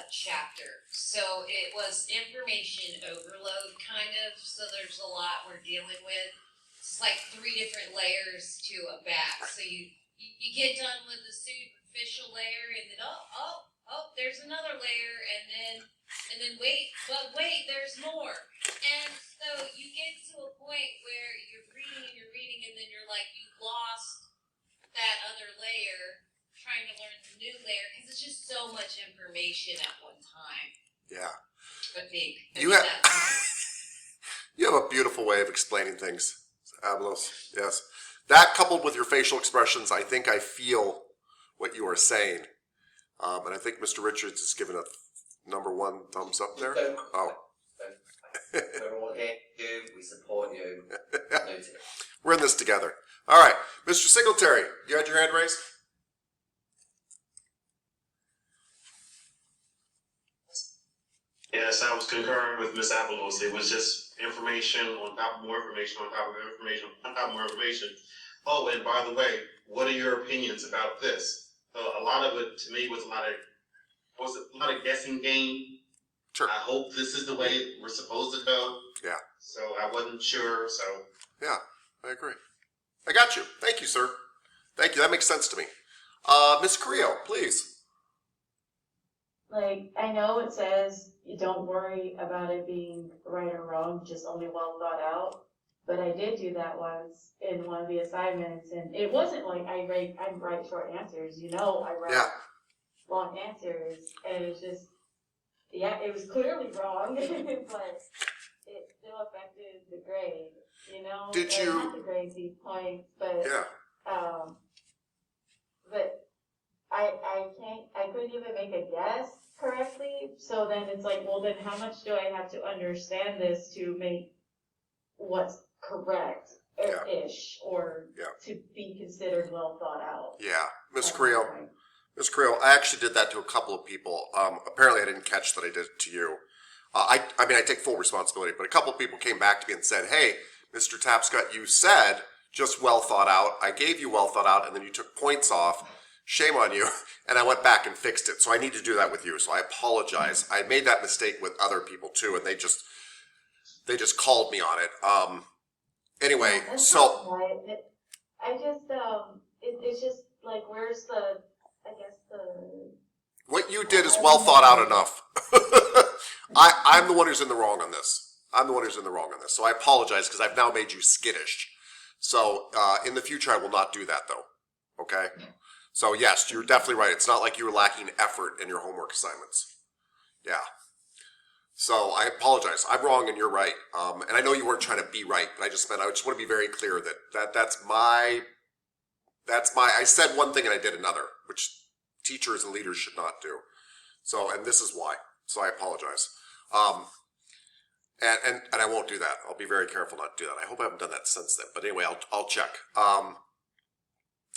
chapter. So it was information overload kind of, so there's a lot we're dealing with. It's like 3 different layers to a back. So you get done with the superficial layer and then there's another layer and then wait, there's more. And so you get to a point where you're reading and then you're like, you lost that other layer trying to learn the new layer because it's just so much information at one time. Yeah. I think. You have you have a beautiful way of explaining things, Abelos. Yes. That coupled with your facial expressions, I think I feel what you are saying. And I think Mr. Richards has given a number 1 thumbs up there. Oh. we're all here. We support you. We're in this together. All right. Mr. Singletary, you had your hand raised? Yes, I was concurring with Ms. Abelos. It was just information on top of more information on top of information on top of more information. Oh, and by the way, what are your opinions about this? A lot of it to me was a lot of guessing game. Sure. I hope this is the way we're supposed to go. Yeah. So I wasn't sure. So yeah, I agree. I got you. Thank you, sir. Thank you. That makes sense to me. Ms. Carrillo, please. Like, I know it says you don't worry about it being right or wrong, just only well thought out. But I did do that once in one of the assignments, and it wasn't like I write short answers, I write long answers, and it's just, it was clearly wrong, but it still affected the grade, Did you? Not the grade, these points, but but I couldn't even make a guess correctly, so then it's like, well, then how much do I have to understand this to make what's correct ish or to be considered well thought out? Yeah, Ms. Carrillo, I actually did that to a couple of people. Apparently I didn't catch that I did it to you. I take full responsibility, but a couple of people came back to me and said, hey, Mr. Tapscott, you said just well thought out. I gave you well thought out and then you took points off. Shame on you. And I went back and fixed it. So I need to do that with you. So I apologize. I made that mistake with other people too, and they just Called me on it. Anyway, That's so right. I just it's just like, where's the, I guess the. What you did is well thought out enough. I'm the one who's in the wrong on this. I'm the one who's in the wrong on this. So I apologize because I've now made you skittish. So in the future, I will not do that though. Okay? So yes, you're definitely right. It's not like you were lacking effort in your homework assignments. Yeah. So I apologize. I'm wrong and you're right. And I know you weren't trying to be right, but I just want to be very clear that that's my, I said one thing and I did another, which teachers and leaders should not do. So, and this is why. So I apologize. And I won't do that. I'll be very careful not to do that. I hope I haven't done that since then. But anyway, I'll check.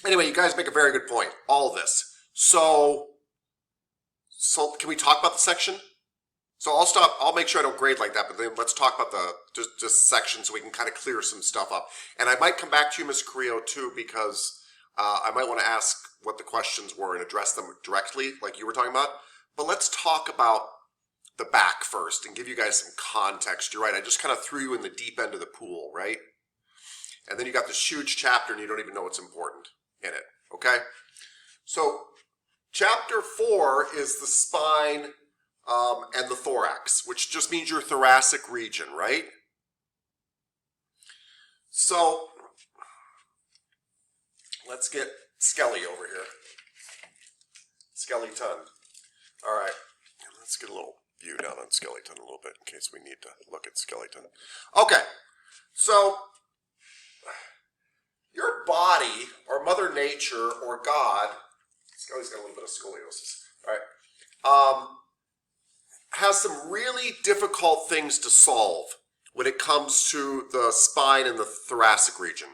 Anyway, you guys make a very good point. All of this. So can we talk about the section? So I'll stop. I'll make sure I don't grade like that. But then let's talk about the just section so we can kind of clear some stuff up. And I might come back to you, Ms. Carrillo, too, because I might want to ask what the questions were and address them directly, like you were talking about. But let's talk about the back first and give you guys some context. You're right. I just kind of threw you in the deep end of the pool, right? And then you got this huge chapter and you don't even know what's important in it, okay? So chapter 4 is the spine and the thorax, which just means your thoracic region, right? So let's get Skelly over here. Skeleton. All right, let's get a little view down on skeleton a little bit in case we need to look at skeleton. Okay, so your body, or Mother Nature, or God, Skelly's got a little bit of scoliosis, all right, has some really difficult things to solve when it comes to the spine and the thoracic region.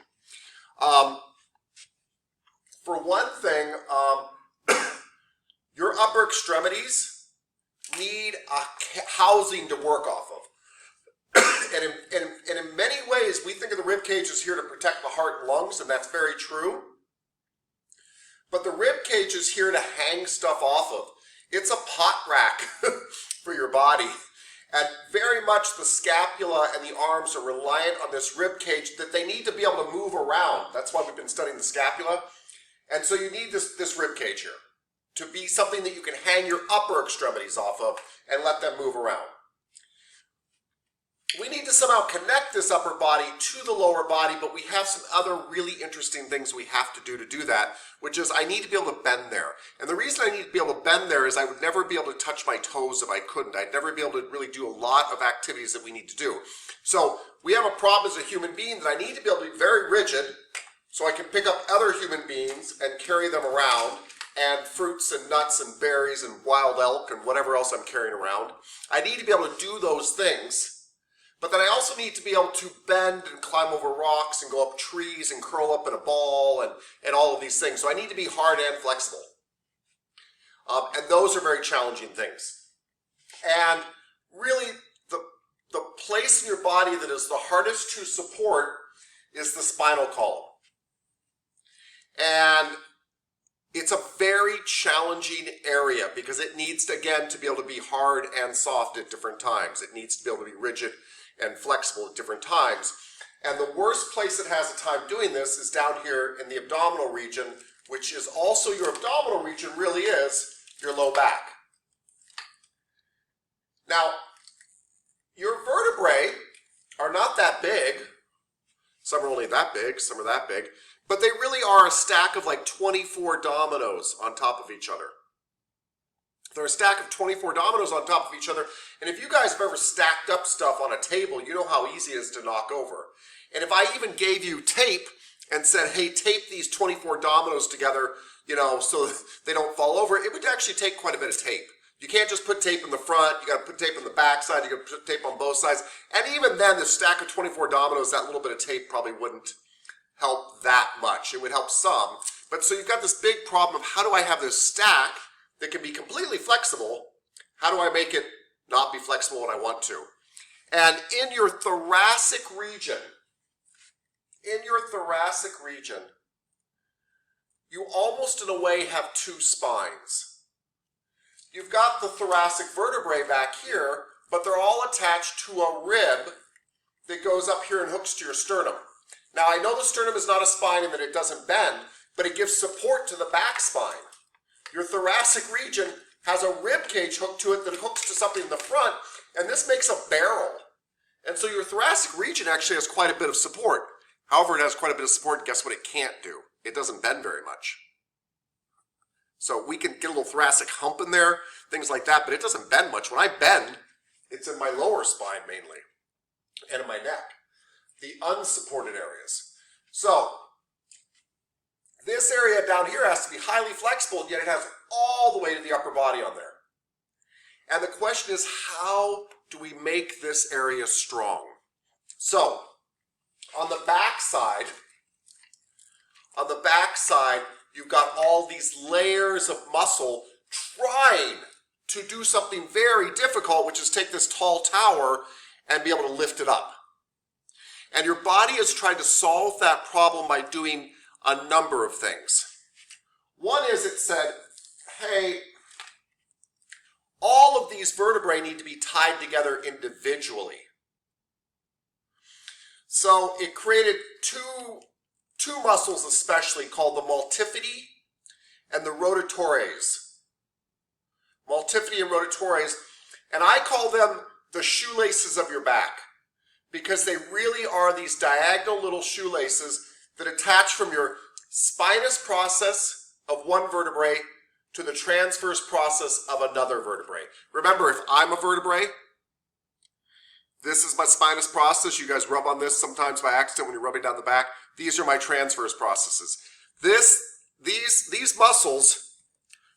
For one thing, your upper extremities need a housing to work off of. and in many ways, we think of the rib cage as here to protect the heart and lungs, and that's very true. But the rib cage is here to hang stuff off of. It's a pot rack for your body. And very much the scapula and the arms are reliant on this rib cage that they need to be able to move around. That's why we've been studying the scapula. And so you need this rib cage here to be something that you can hang your upper extremities off of and let them move around. We need to somehow connect this upper body to the lower body, but we have some other really interesting things we have to do that, which is I need to be able to bend there. And the reason I need to be able to bend there is I would never be able to touch my toes if I couldn't. I'd never be able to really do a lot of activities that we need to do. So we have a problem as a human being that I need to be able to be very rigid so I can pick up other human beings and carry them around, and fruits and nuts and berries and wild elk and whatever else I'm carrying around. I need to be able to do those things. But then I also need to be able to bend and climb over rocks and go up trees and curl up in a ball and all of these things. So I need to be hard and flexible. And those are very challenging things. And really, the place in your body that is the hardest to support is the spinal column. And it's a very challenging area because it needs to, again, to be able to be hard and soft at different times. It needs to be able to be rigid and flexible at different times. And the worst place it has a time doing this is down here in the abdominal region, which is also your abdominal region really is your low back. Now, your vertebrae are not that big. Some are only that big, some are that big. But they really are a stack of like 24 dominoes on top of each other. They're a stack of 24 dominoes on top of each other. And if you guys have ever stacked up stuff on a table, you know how easy it is to knock over. And if I even gave you tape and said, hey, tape these 24 dominoes together, you know, so they don't fall over, it would actually take quite a bit of tape. You can't just put tape in the front, you got to put tape on the back side, you got to put tape on both sides. And even then, the stack of 24 dominoes, that little bit of tape probably wouldn't help that much. It would help some. But so you've got this big problem of how do I have this stack that can be completely flexible? How do I make it not be flexible when I want to? And in your thoracic region, you almost in a way have two spines. You've got the thoracic vertebrae back here, but they're all attached to a rib that goes up here and hooks to your sternum. Now, I know the sternum is not a spine and that it doesn't bend, but it gives support to the back spine. Your thoracic region has a rib cage hooked to it that hooks to something in the front, and this makes a barrel. And so your thoracic region actually has quite a bit of support. However, it has quite a bit of support, and guess what it can't do? It doesn't bend very much. So we can get a little thoracic hump in there, things like that, but it doesn't bend much. When I bend, it's in my lower spine mainly, and in my neck, the unsupported areas. So this area down here has to be highly flexible, yet it has all the way to the upper body on there. And the question is, how do we make this area strong? So on the back side, you've got all these layers of muscle trying to do something very difficult, which is take this tall tower and be able to lift it up. And your body is trying to solve that problem by doing a number of things. One is it said, hey, all of these vertebrae need to be tied together individually. So it created two muscles especially called the multifidi and the rotatories. Multifidi and rotatories, and I call them the shoelaces of your back because they really are these diagonal little shoelaces that attach from your spinous process of one vertebrae to the transverse process of another vertebrae. Remember, if I'm a vertebrae, this is my spinous process. You guys rub on this sometimes by accident when you're rubbing down the back. These are my transverse processes. These muscles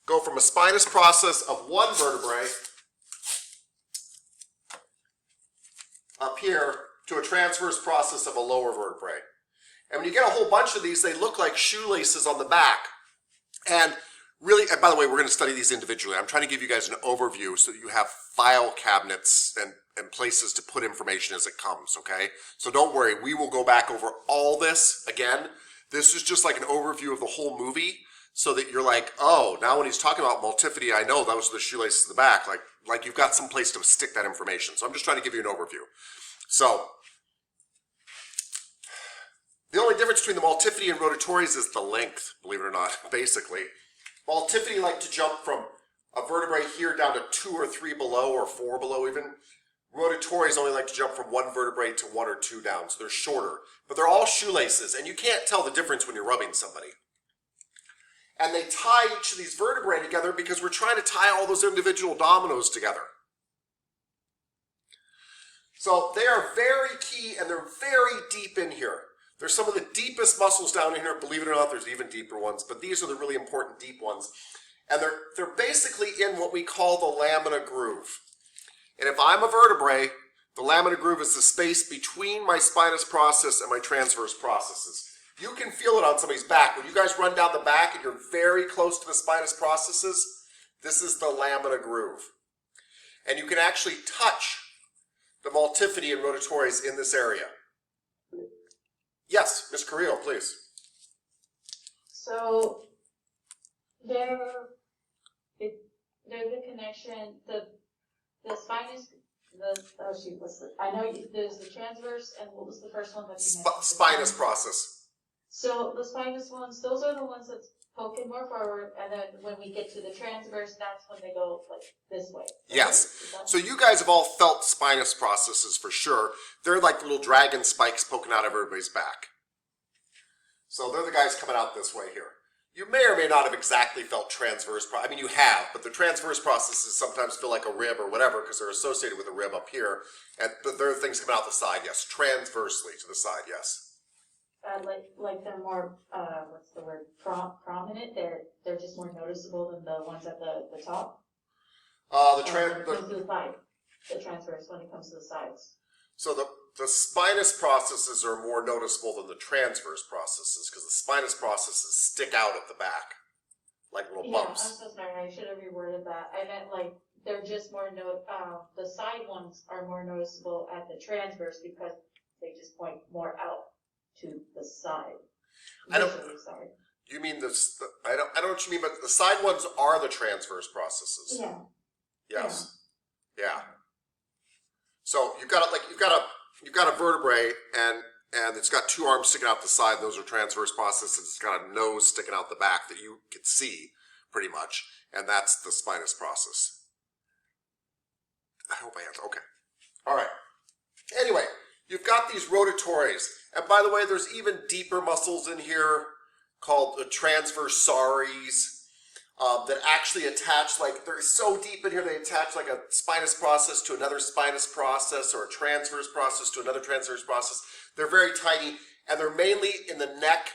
go from a spinous process of one vertebrae up here to a transverse process of a lower vertebrae. And when you get a whole bunch of these, they look like shoelaces on the back. And really, and by the way, we're going to study these individually. I'm trying to give you guys an overview so that you have file cabinets and places to put information as it comes, okay? So don't worry, we will go back over all this again. This is just like an overview of the whole movie so that you're like, oh, now when he's talking about multifidi, I know those are the shoelaces in the back. Like you've got some place to stick that information. So I'm just trying to give you an overview. So the only difference between the multifidi and rotatories is the length, believe it or not, basically. Multifidi like to jump from a vertebrae here down to 2 or 3 below or 4 below even. Rotatories only like to jump from one vertebrae to 1 or 2 down, so they're shorter. But they're all shoelaces, and you can't tell the difference when you're rubbing somebody. And they tie each of these vertebrae together because we're trying to tie all those individual dominoes together. So they are very key, and they're very deep in here. There's some of the deepest muscles down in here. Believe it or not, there's even deeper ones, but these are the really important deep ones. And they're basically in what we call the lamina groove. And if I'm a vertebrae, the lamina groove is the space between my spinous process and my transverse processes. You can feel it on somebody's back. When you guys run down the back and you're very close to the spinous processes, this is the lamina groove. And you can actually touch the multifidi and rotatories in this area. Yes, Ms. Carrillo, please. So they're the connection, the spinous, I know there's the transverse, and what was the first one that you mentioned? Spinous process. So the spinous ones, those are the ones that's poking more forward, and then when we get to the transverse, that's when they go like this way. Yes. So you guys have all felt spinous processes for sure. They're like little dragon spikes poking out of everybody's back. So they're the guys coming out this way here. You may or may not have exactly felt transverse. I mean, you have, but the transverse processes sometimes feel like a rib or whatever because they're associated with a rib up here. But there are things coming out the side, yes. Transversely to the side, yes. Like they're more, what's the word, prominent? They're just more noticeable than the ones at the top? When it comes to the side, the transverse when it comes to the sides. So the spinous processes are more noticeable than the transverse processes because the spinous processes stick out at the back like little bumps. Yeah, I'm so sorry. I should have reworded that. I meant like they're just more the side ones are more noticeable at the transverse because they just point more out to the side. You mean I don't know what you mean, but the side ones are the transverse processes. Yeah. Yes. Yeah. So you've got a vertebrae, and and it's got two arms sticking out the side. Those are transverse processes. It's got a nose sticking out the back that you can see pretty much, and that's the spinous process. I hope I answered. Okay. All right. Anyway, you've got these rotatories, and by the way, there's even deeper muscles in here called the transversaries that actually attach, like they're so deep in here they attach like a spinous process to another spinous process or a transverse process to another transverse process. They're very tiny, and they're mainly in the neck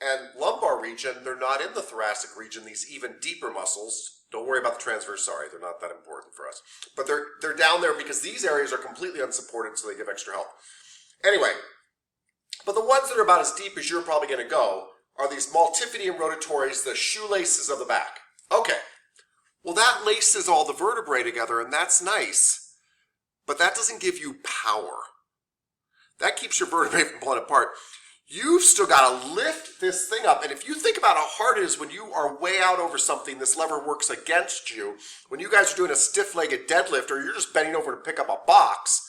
and lumbar region. They're not in the thoracic region, these even deeper muscles. Don't worry about the transversari, they're not that important for us. But they're down there because these areas are completely unsupported, so they give extra help. Anyway, but the ones that are about as deep as you're probably going to go are these multifidum rotatories, the shoelaces of the back. Okay, well that laces all the vertebrae together, and that's nice, but that doesn't give you power. That keeps your vertebrae from pulling apart. You've still got to lift this thing up, and if you think about how hard it is when you are way out over something, this lever works against you. When you guys are doing a stiff-legged deadlift, or you're just bending over to pick up a box,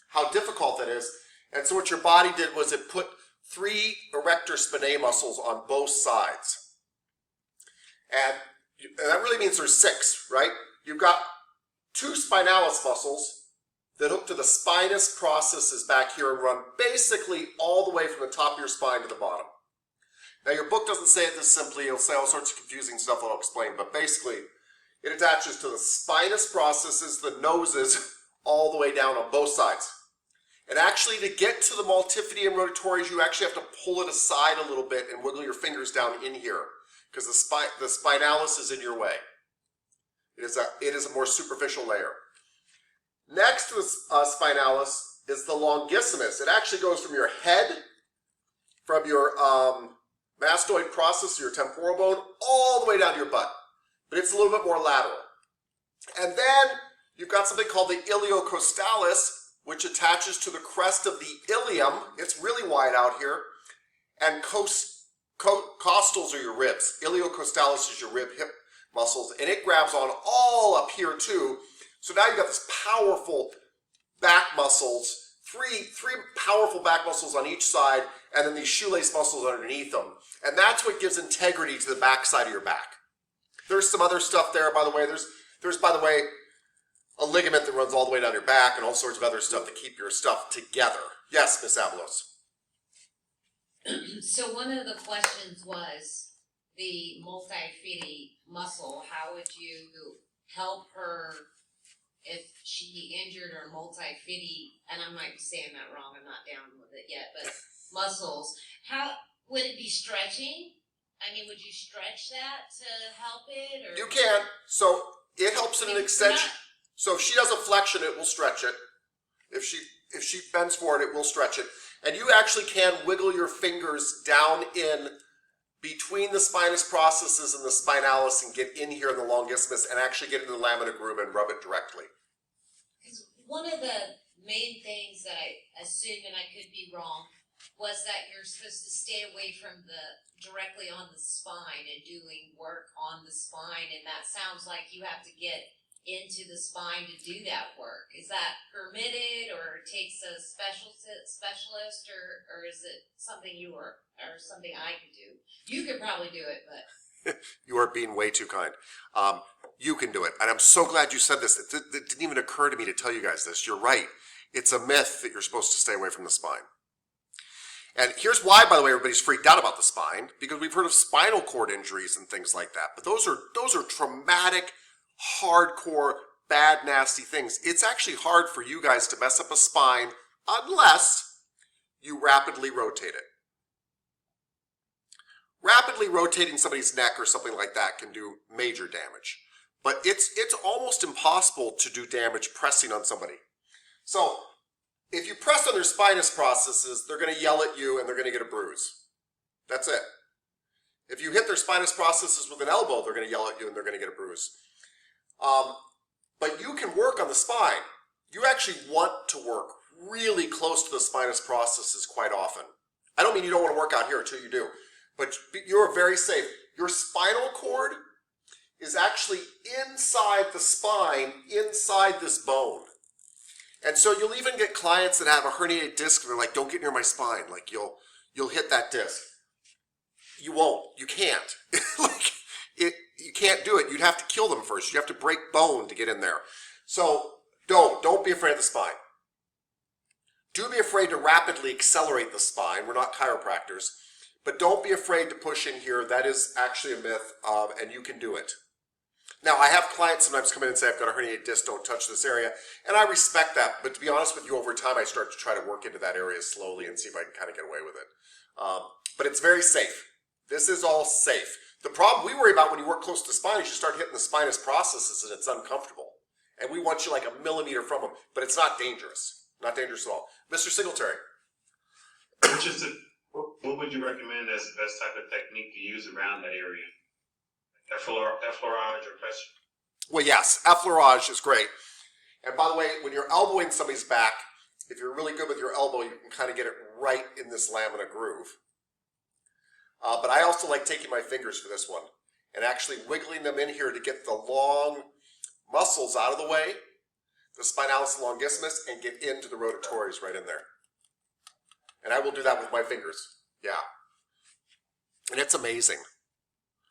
how difficult that is. And so what your body did was it put 3 erector spinae muscles on both sides. And that really means there's 6, right? You've got 2 spinalis muscles that hook to the spinous processes back here and run basically all the way from the top of your spine to the bottom. Now your book doesn't say it this simply, it'll say all sorts of confusing stuff I'll explain, but basically it attaches to the spinous processes, the noses, all the way down on both sides. And actually to get to the multifidum rotatories, you actually have to pull it aside a little bit and wiggle your fingers down in here, because the spinalis is in your way. It is a more superficial layer. Next to the spinalis is the longissimus. It actually goes from your head, from your mastoid process, your temporal bone, all the way down to your butt. But it's a little bit more lateral. And then you've got something called the iliocostalis, which attaches to the crest of the ilium. It's really wide out here. And costals are your ribs. Iliocostalis is your rib hip muscles. And it grabs on all up here too. So now you've got this powerful back muscles, three powerful back muscles on each side, and then these shoelace muscles underneath them. And that's what gives integrity to the back side of your back. There's some other stuff there, by the way. There's by the way, a ligament that runs all the way down your back and all sorts of other stuff to keep your stuff together. Yes, Miss Avalos. So one of the questions was the multifidi muscle. How would you help her if she injured her multifidi, and I might be saying that wrong, I'm not down with it yet, but muscles, how would it be stretching? I mean, would you stretch that to help it? Or you can. So it helps in an extension. So if she does a flexion, it will stretch it. If she bends forward, it will stretch it. And you actually can wiggle your fingers down in between the spinous processes and the spinalis and get in here in the longissimus and actually get into the lamina groove and rub it directly. One of the main things that I assumed, and I could be wrong, was that you're supposed to stay away from directly on the spine and doing work on the spine, and that sounds like you have to get into the spine to do that work. Is that permitted, or takes a specialist, or is it something or something I could do? You could probably do it, but You are being way too kind. You can do it. And I'm so glad you said this. It didn't even occur to me to tell you guys this. You're right. It's a myth that you're supposed to stay away from the spine. And here's why, by the way, everybody's freaked out about the spine, because we've heard of spinal cord injuries and things like that. But those are traumatic, hardcore, bad, nasty things. It's actually hard for you guys to mess up a spine unless you rapidly rotate it. Rapidly rotating somebody's neck or something like that can do major damage. But it's almost impossible to do damage pressing on somebody. So if you press on their spinous processes, they're going to yell at you and they're going to get a bruise. That's it. If you hit their spinous processes with an elbow, they're going to yell at you and they're going to get a bruise. But you can work on the spine. You actually want to work really close to the spinous processes quite often. I don't mean you don't want to work out here until you do. But you're very safe. Your spinal cord is actually inside the spine, inside this bone. And so you'll even get clients that have a herniated disc and they're like, don't get near my spine. Like you'll hit that disc. You won't. You can't. You can't do it. You'd have to kill them first. You have to break bone to get in there. So don't be afraid of the spine. Do be afraid to rapidly accelerate the spine. We're not chiropractors. But don't be afraid to push in here. That is actually a myth, and you can do it. Now, I have clients sometimes come in and say, I've got a herniated disc, don't touch this area. And I respect that. But to be honest with you, over time, I start to try to work into that area slowly and see if I can kind of get away with it. But it's very safe. This is all safe. The problem we worry about when you work close to the spine is you start hitting the spinous processes and it's uncomfortable. And we want you like a millimeter from them. But it's not dangerous. Not dangerous at all. Mr. Singletary. What would you recommend as the best type of technique to use around that area? Effleurage or pressure? Well, yes, effleurage is great. And by the way, when you're elbowing somebody's back, if you're really good with your elbow, you can kind of get it right in this lamina groove. But I also like taking my fingers for this one and actually wiggling them in here to get the long muscles out of the way, the spinalis longissimus, and get into the rotatories right in there. And I will do that with my fingers. Yeah. And it's amazing.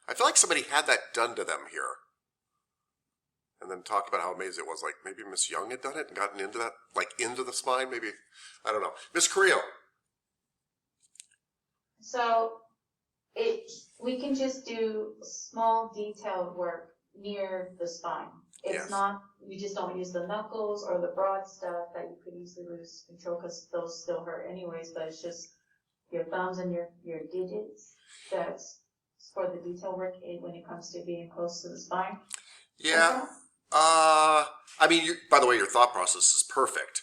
I feel like somebody had that done to them here. And then talk about how amazing it was. Like maybe Miss Young had done it and gotten into that, like into the spine, maybe. I don't know. Miss Carrillo. So we can just do small detailed work near the spine. It's not, we just don't use the knuckles or the broad stuff that you could easily lose control because those still hurt anyways, but it's just your thumbs and your digits that's for the detail work when it comes to being close to the spine. Yeah. I mean, by the way, your thought process is perfect.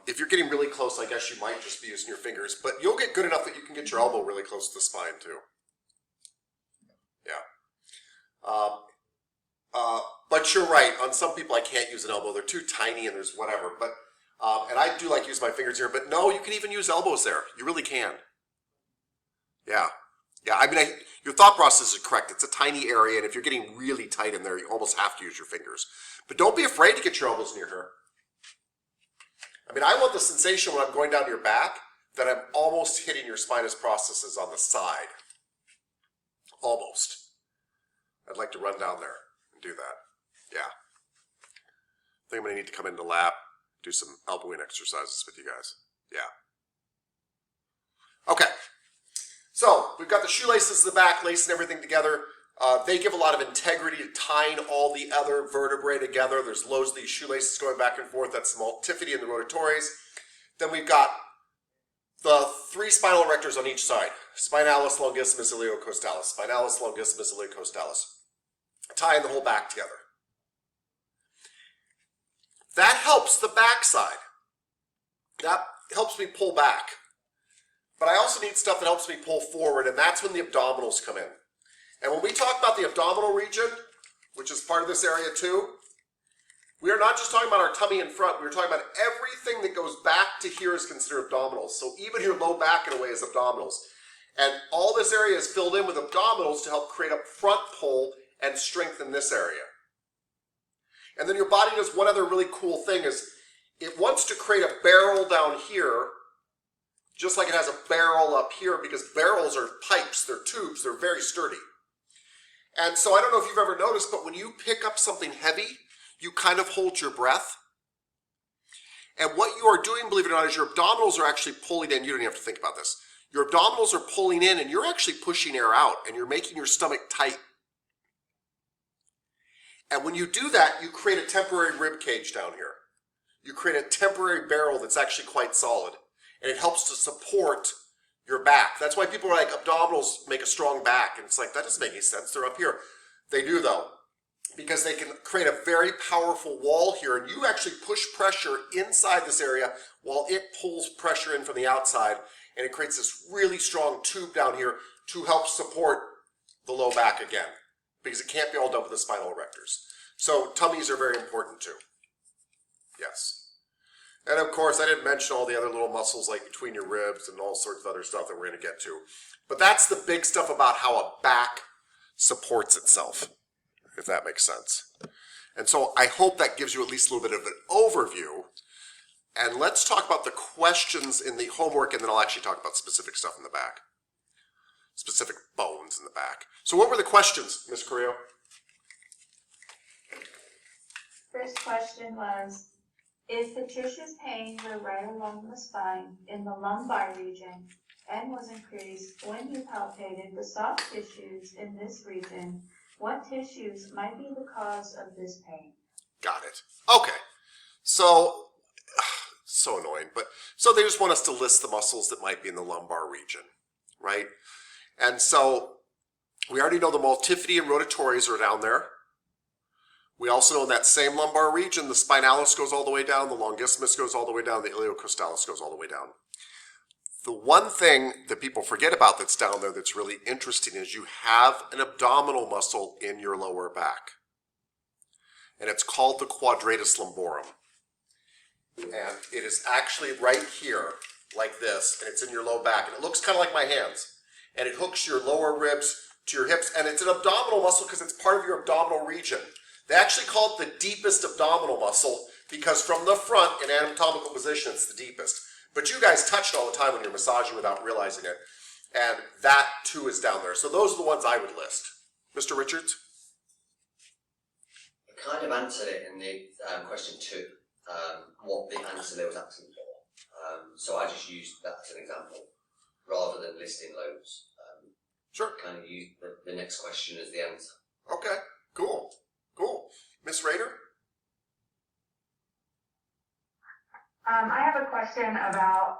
If you're getting really close, I guess you might just be using your fingers, but you'll get good enough that you can get your elbow really close to the spine too. Yeah. But you're right. On some people, I can't use an elbow. They're too tiny and there's whatever. But and I do like use my fingers here. But no, you can even use elbows there. You really can. Yeah. Yeah. I mean, your thought process is correct. It's a tiny area, and if you're getting really tight in there, you almost have to use your fingers. But don't be afraid to get your elbows near her. I mean, I want the sensation when I'm going down your back that I'm almost hitting your spinous processes on the side. Almost. I'd like to run down there and do that. Yeah. I think I'm going to need to come into lab, do some elbowing exercises with you guys. Yeah. Okay. So, we've got the shoelaces in the back, lacing everything together. They give a lot of integrity to tying all the other vertebrae together. There's loads of these shoelaces going back and forth. That's the multifidi and the rotatories. Then we've got the 3 spinal erectors on each side. Spinalis longissimus iliocostalis. Spinalis longissimus iliocostalis. Tying the whole back together. That helps the back side. That helps me pull back. But I also need stuff that helps me pull forward, and that's when the abdominals come in. And when we talk about the abdominal region, which is part of this area too, we are not just talking about our tummy in front. We're talking about everything that goes back to here is considered abdominals. So even your low back in a way is abdominals. And all this area is filled in with abdominals to help create a front pull and strengthen this area. And then your body does one other really cool thing is it wants to create a barrel down here, just like it has a barrel up here, because barrels are pipes, they're tubes, they're very sturdy. And so I don't know if you've ever noticed, but when you pick up something heavy, you kind of hold your breath. And what you are doing, believe it or not, is your abdominals are actually pulling in. You don't even have to think about this. Your abdominals are pulling in and you're actually pushing air out and you're making your stomach tight. And when you do that, you create a temporary rib cage down here. You create a temporary barrel that's actually quite solid. And it helps to support your back. That's why people are like, abdominals make a strong back. And it's like, that doesn't make any sense. They're up here. They do though. Because they can create a very powerful wall here. And you actually push pressure inside this area while it pulls pressure in from the outside. And it creates this really strong tube down here to help support the low back again. Because it can't be all done with the spinal erectors. So tummies are very important too. Yes. And of course, I didn't mention all the other little muscles like between your ribs and all sorts of other stuff that we're going to get to. But that's the big stuff about how a back supports itself, if that makes sense. And so I hope that gives you at least a little bit of an overview And let's talk about the questions in the homework, and then I'll actually talk about specific stuff in the back. Specific bones in the back. So what were the questions, Ms. Carrillo? First question was, if the tissue's pain were right along the spine in the lumbar region and was increased when you palpated the soft tissues in this region, what tissues might be the cause of this pain? Got it. Okay. So annoying, but so they just want us to list the muscles that might be in the lumbar region, right? And so we already know the multifidi and rotatories are down there. We also know in that same lumbar region, the spinalis goes all the way down, the longissimus goes all the way down, the iliocostalis goes all the way down. The one thing that people forget about that's down there that's really interesting is you have an abdominal muscle in your lower back. And it's called the quadratus lumborum. And it is actually right here, like this, and it's in your low back. And it looks kind of like my hands. And it hooks your lower ribs to your hips. And it's an abdominal muscle because it's part of your abdominal region. They actually call it the deepest abdominal muscle because from the front, in anatomical position, it's the deepest. But you guys touch it all the time when you're massaging without realizing it. And that, too, is down there. So those are the ones I would list. Mr. Richards? I kind of answered it in the question 2, what the answer was asking for. So I just used that as an example, rather than listing loads. Sure. Kind of used the next question as the answer. Okay, cool. Cool. Miss Rader? I have a question about,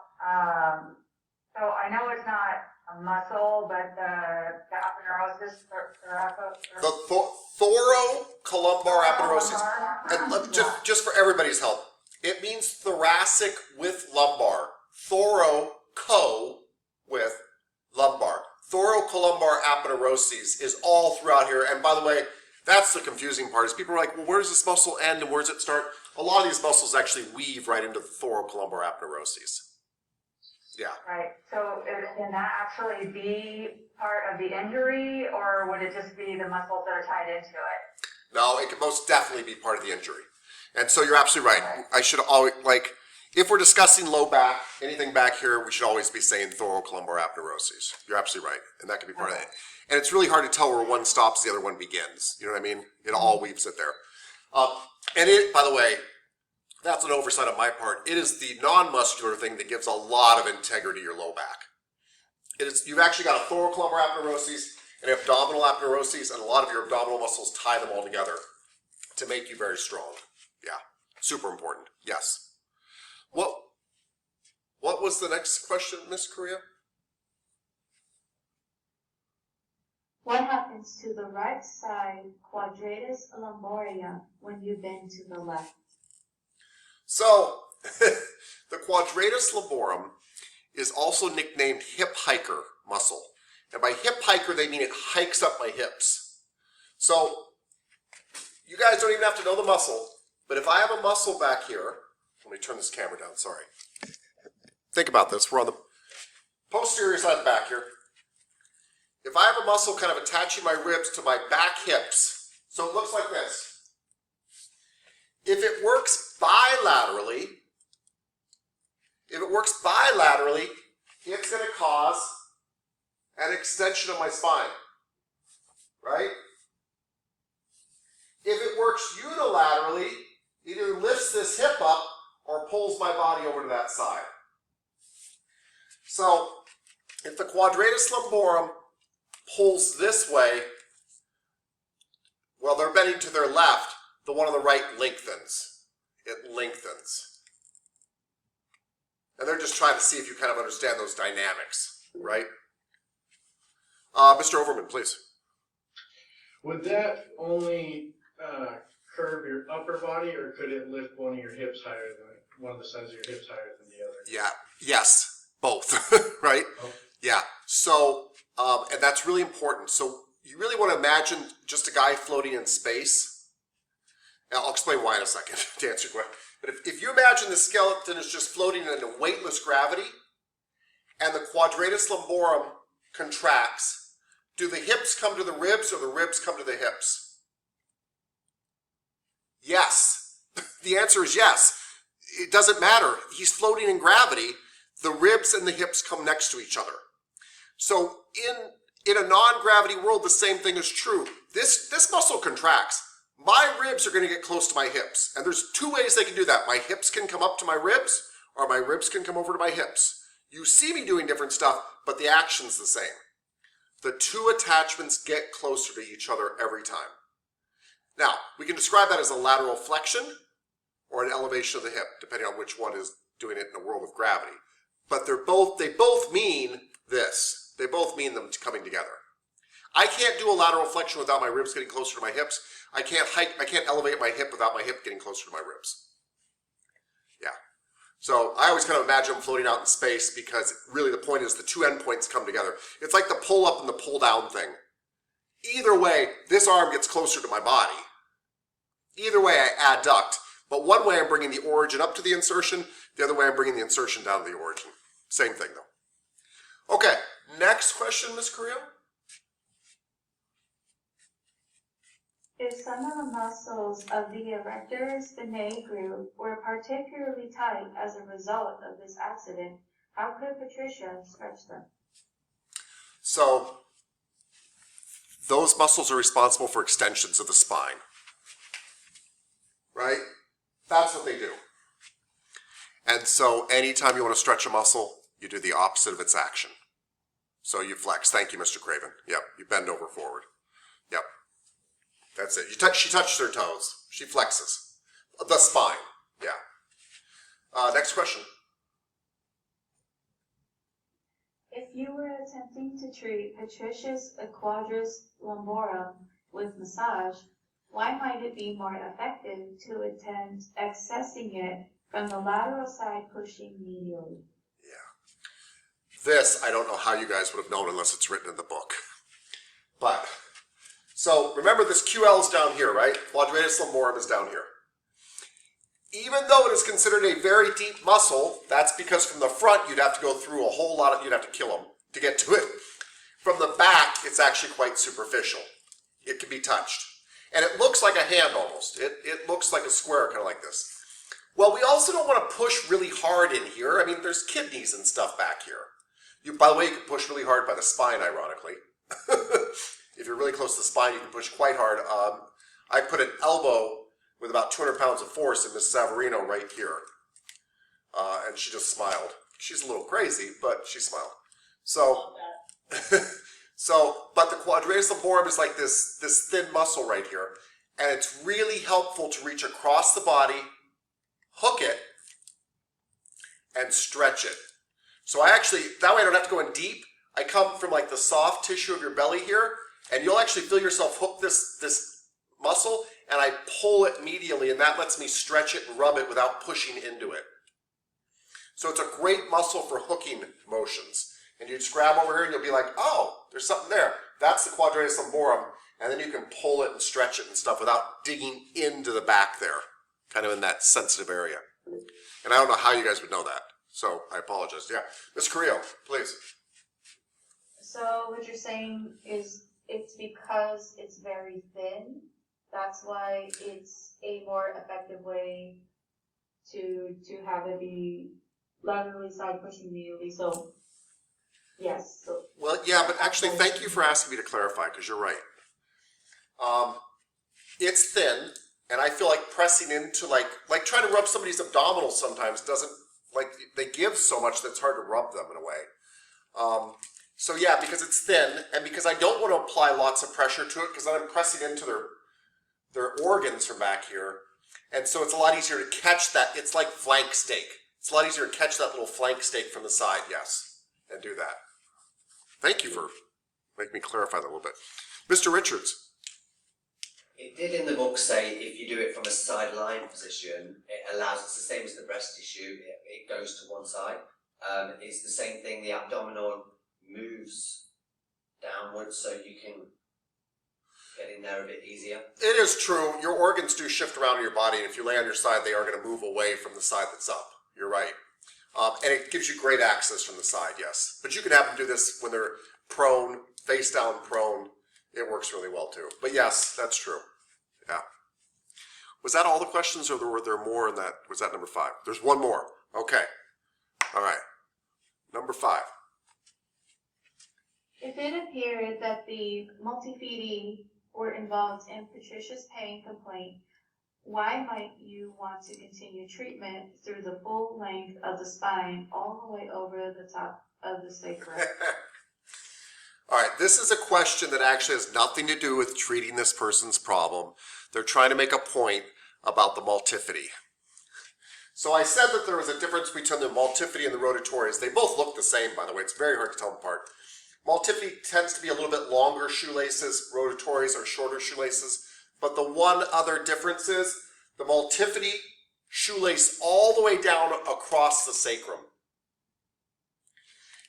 so I know it's not a muscle, but the aponeurosis, The thoracolumbar aponeurosis. And just for everybody's help, it means thoracic with lumbar. Thoro-co with lumbar. Thoracolumbar aponeurosis is all throughout here. And by the way, that's the confusing part, is people are like, well, where does this muscle end and where does it start? A lot of these muscles actually weave right into the thoracolumbar aponeurosis. Yeah. Right, so can that actually be part of the injury, or would it just be the muscles that are tied into it? No, it can most definitely be part of the injury. And so you're absolutely right. I should always, like, if we're discussing low back, anything back here, we should always be saying thoracolumbar aponeurosis. You're absolutely right. And that could be part of it. And it's really hard to tell where one stops, the other one begins. You know what I mean? It all weaves it there. And it, by the way, that's an oversight on my part. It is the non-muscular thing that gives a lot of integrity to your low back. It is, you've actually got a thoracolumbar aponeurosis, an abdominal aponeurosis, and a lot of your abdominal muscles tie them all together to make you very strong. Yeah, super important. Yes. What was the next question, Miss Correa? What happens to the right side quadratus lumborum when you bend to the left? So, the quadratus lumborum is also nicknamed hip hiker muscle. And by hip hiker, they mean it hikes up my hips. So, you guys don't even have to know the muscle, but if I have a muscle back here, let me turn this camera down, sorry. Think about this, we're on the posterior side of the back here. If I have a muscle kind of attaching my ribs to my back hips, so it looks like this. If it works bilaterally, it's going to cause an extension of my spine, right? If it works unilaterally, it either lifts this hip up or pulls my body over to that side. So, if the quadratus lumborum pulls this way, well, they're bending to their left, the one on the right lengthens. It lengthens. And they're just trying to see if you kind of understand those dynamics, right? Mr. Overman, please. Would that only curve your upper body, or could it lift one of your hips higher than one of the sides of your hips higher than the other? Yeah, yes, both, right? Oh. Yeah, so, and that's really important. So you really want to imagine just a guy floating in space. And I'll explain why in a second to answer your question. But if you imagine the skeleton is just floating in a weightless gravity, and the quadratus lumborum contracts, do the hips come to the ribs or the ribs come to the hips? Yes. The answer is yes. it doesn't matter. He's floating in gravity. The ribs and the hips come next to each other. So in a non-gravity world, the same thing is true. This muscle contracts. My ribs are going to get close to my hips. And there's two ways they can do that. My hips can come up to my ribs, or my ribs can come over to my hips. You see me doing different stuff, but the action's the same. The two attachments get closer to each other every time. Now, we can describe that as a lateral flexion or an elevation of the hip, depending on which one is doing it in a world of gravity. But they both mean this. They both mean them coming together. I can't do a lateral flexion without my ribs getting closer to my hips. I can't elevate my hip without my hip getting closer to my ribs. Yeah. So I always kind of imagine them floating out in space because really the point is the two endpoints come together. It's like the pull up and the pull down thing. Either way, this arm gets closer to my body. Either way, I adduct. But one way I'm bringing the origin up to the insertion, the other way I'm bringing the insertion down to the origin. Same thing though. Okay, next question, Ms. Carrillo. If some of the muscles of the erector spinae group were particularly tight as a result of this accident, how could Patricia stretch them? So, those muscles are responsible for extensions of the spine. Right? That's what they do. And so, anytime you want to stretch a muscle, you do the opposite of its action. So you flex. Thank you, Mr. Craven. Yep, you bend over forward. Yep. That's it. She touches her toes. She flexes. The spine. Yeah. Next question. If you were attempting to treat Patricia's quadris lumborum with massage, why might it be more effective to attempt accessing it from the lateral side pushing medially? Yeah. This, I don't know how you guys would have known unless it's written in the book. But, so remember this QL is down here, right? Quadratus lumborum is down here. Even though it is considered a very deep muscle, that's because from the front you'd have to go through a whole lot of, you'd have to kill them to get to it. From the back, it's actually quite superficial. It can be touched. And it looks like a hand almost. It looks like a square, kind of like this. Well, we also don't want to push really hard in here. I mean, there's kidneys and stuff back here. By the way, you can push really hard by the spine, ironically. If you're really close to the spine, you can push quite hard. I put an elbow with about 200 pounds of force in Miss Savarino right here. And she just smiled. She's a little crazy, but she smiled. So, but the quadratus lumborum is like this thin muscle right here. And it's really helpful to reach across the body, hook it, and stretch it. So I actually, that way I don't have to go in deep. I come from like the soft tissue of your belly here, and you'll actually feel yourself hook this muscle, and I pull it medially, and that lets me stretch it and rub it without pushing into it. So it's a great muscle for hooking motions. And you just grab over here and you'll be like, oh, there's something there. That's the quadratus lumborum. And then you can pull it and stretch it and stuff without digging into the back there, kind of in that sensitive area. And I don't know how you guys would know that. So I apologize. Yeah. Ms. Carrillo, please. So what you're saying is it's because it's very thin. That's why it's a more effective way to have it be laterally side pushing medially. So yes. So well, yeah, but actually, thank you for asking me to clarify because you're right. It's thin, and I feel like pressing into like trying to rub somebody's abdominals sometimes doesn't, like, they give so much that it's hard to rub them in a way. So yeah, because it's thin, and because I don't want to apply lots of pressure to it, because then I'm pressing into their organs from back here, and so it's a lot easier to catch that. It's like flank steak. It's a lot easier to catch that little flank steak from the side, yes, and do that. Thank you for making me clarify that a little bit. Mr. Richards. It did in the book say if you do it from a sideline position, it allows, it's the same as the breast tissue, it goes to one side. It's the same thing, the abdominal moves downwards so you can get in there a bit easier. It is true, your organs do shift around in your body, and if you lay on your side, they are going to move away from the side that's up. You're right. And it gives you great access from the side, yes. But you can have them do this when they're prone, face down prone. It works really well too. But yes, that's true. Yeah. Was that all the questions, or were there more in that? Was that number 5? There's one more. Okay. All right. Number 5. If it appeared that the multifidi were involved in Patricia's pain complaint, why might you want to continue treatment through the full length of the spine all the way over the top of the sacrum? All right, this is a question that actually has nothing to do with treating this person's problem. They're trying to make a point about the multifidi. So I said that there was a difference between the multifidi and the rotatories. They both look the same, by the way. It's very hard to tell them apart. Multifidi tends to be a little bit longer shoelaces. Rotatories are shorter shoelaces. But the one other difference is the multifidi shoelace all the way down across the sacrum.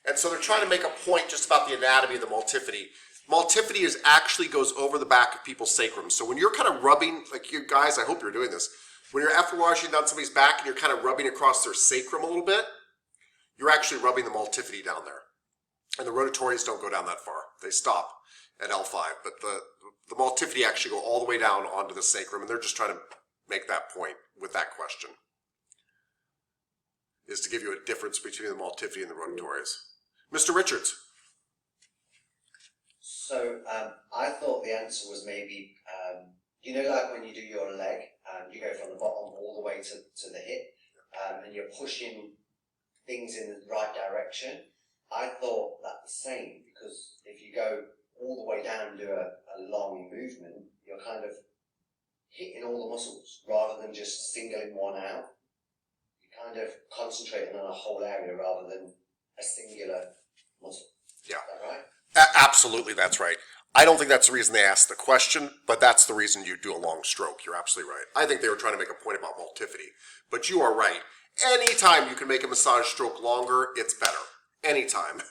And so they're trying to make a point just about the anatomy of the multifidi. Multifidi actually goes over the back of people's sacrum. So when you're kind of rubbing, like you guys, I hope you're doing this, when you're after washing down somebody's back and you're kind of rubbing across their sacrum a little bit, you're actually rubbing the multifidi down there. And the rotatories don't go down that far. They stop at L5. But the multifidi actually go all the way down onto the sacrum, and they're just trying to make that point with that question, is to give you a difference between the multifidi and the rotatories. Mr. Richards. So I thought the answer was maybe, you know, like when you do your leg, you go from the bottom all the way to the hip, and you're pushing things in the right direction. I thought that the same, because if you go all the way down and do a long movement, you're kind of hitting all the muscles rather than just singling one out. You're kind of concentrating on a whole area rather than a singular muscle. Yeah. Is that right? Absolutely, that's right. I don't think that's the reason they asked the question, but that's the reason you do a long stroke. You're absolutely right. I think they were trying to make a point about multifidi, but you are right. Anytime you can make a massage stroke longer, it's better. Anytime.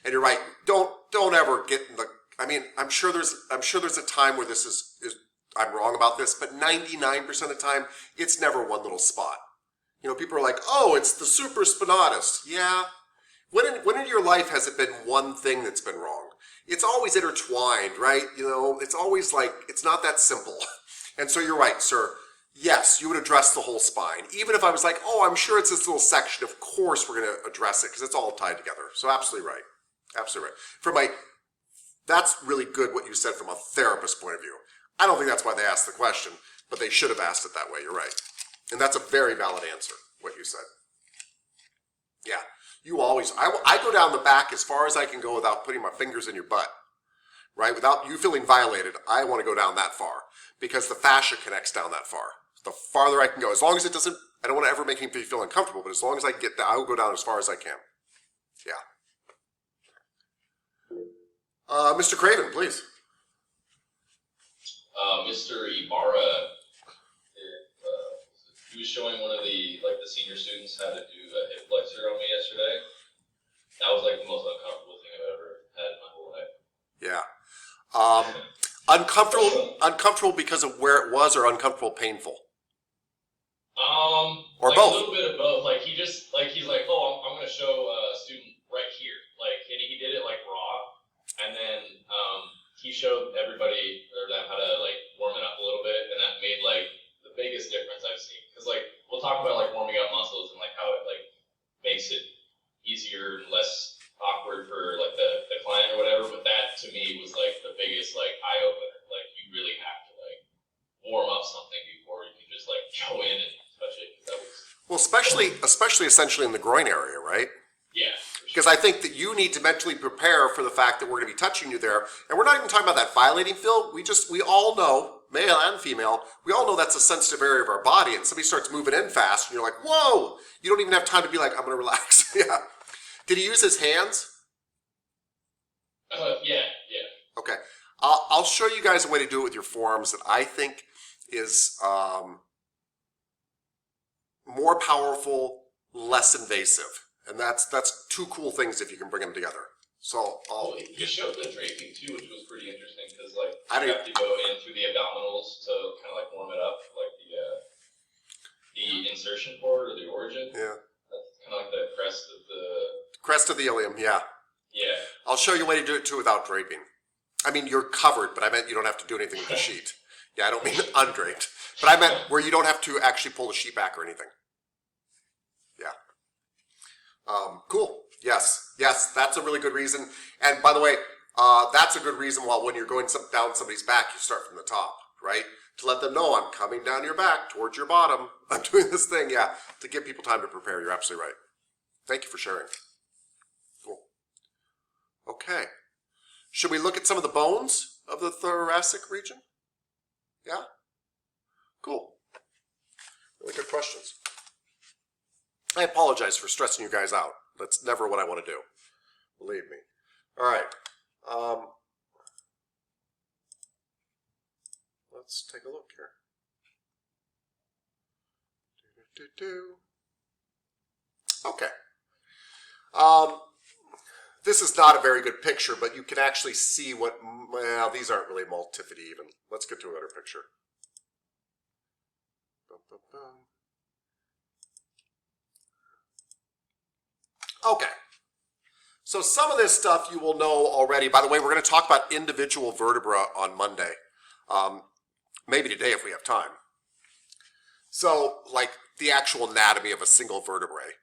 And you're right. Don't ever get in the. I mean, I'm sure there's a time where this is I'm wrong about this, but 99% of the time, it's never one little spot. You know, people are like, oh, it's the supraspinatus. Yeah. When in your life has it been one thing that's been wrong? It's always intertwined, right? You know, it's always like, it's not that simple. And so you're right, sir. Yes, you would address the whole spine. Even if I was like, oh, I'm sure it's this little section, of course we're going to address it because it's all tied together. So absolutely right. Absolutely right. That's really good what you said from a therapist point of view. I don't think that's why they asked the question, but they should have asked it that way. You're right. And that's a very valid answer, what you said. Yeah. You always, I go down the back as far as I can go without putting my fingers in your butt, right? Without you feeling violated, I want to go down that far because the fascia connects down that far. The farther I can go, as long as it doesn't, I don't want to ever make anybody feel uncomfortable, but as long as I can get down, I will go down as far as I can. Yeah. Mr. Craven, please. Mr. Ibarra, he was showing one of the senior students how to do a hip flexor on me yesterday. That was like the most uncomfortable thing I've ever had in my whole life. Yeah. Uncomfortable because of where it was, or uncomfortable painful? Or like both. A little bit of both. Like he's like, oh, I'm gonna show a student right here. Like, and he did it like raw, and then he showed everybody or them how to like warm it up a little bit, and that made like the biggest difference I've seen. Because like we'll talk about like warming up muscles and like how it like makes it easier and less awkward for like the client or whatever, but that to me was like the biggest like eye opener. Like you really have to like warm up something before you can just like go in and touch it. That was Well, especially essentially in the groin area, right? Yeah. Because I think that you need to mentally prepare for the fact that we're going to be touching you there. And we're not even talking about that violating feel. We all know, male and female, we all know that's a sensitive area of our body. And somebody starts moving in fast and you're like, whoa! You don't even have time to be like, I'm going to relax. Yeah. Did he use his hands? Yeah. Okay. I'll show you guys a way to do it with your forearms that I think is more powerful, less invasive. And that's two cool things if you can bring them together. So he showed the draping too, which was pretty interesting because like I you have to go in through the abdominals to kind of like warm it up, like the insertion port or the origin. Yeah. That's kind of like the crest of the ilium. Yeah. Yeah. I'll show you a way to do it too without draping. I mean, you're covered, but I meant you don't have to do anything with the sheet. Yeah, I don't mean undraped. But I meant where you don't have to actually pull the sheet back or anything. Yeah. Cool. Yes. Yes, that's a really good reason. And by the way, that's a good reason why when you're going down somebody's back, you start from the top, right? To let them know I'm coming down your back towards your bottom. I'm doing this thing, yeah, to give people time to prepare. You're absolutely right. Thank you for sharing. Cool. Okay. Should we look at some of the bones of the thoracic region? Yeah? Cool. Really good questions. I apologize for stressing you guys out. That's never what I want to do. Believe me. All right. Let's take a look here. Okay. This is not a very good picture, but you can actually see what, well, these aren't really multifidi even. Let's get to a better picture. Okay. So some of this stuff you will know already. By the way, we're going to talk about individual vertebra on Monday. Maybe today if we have time. So, like the actual anatomy of a single vertebrae.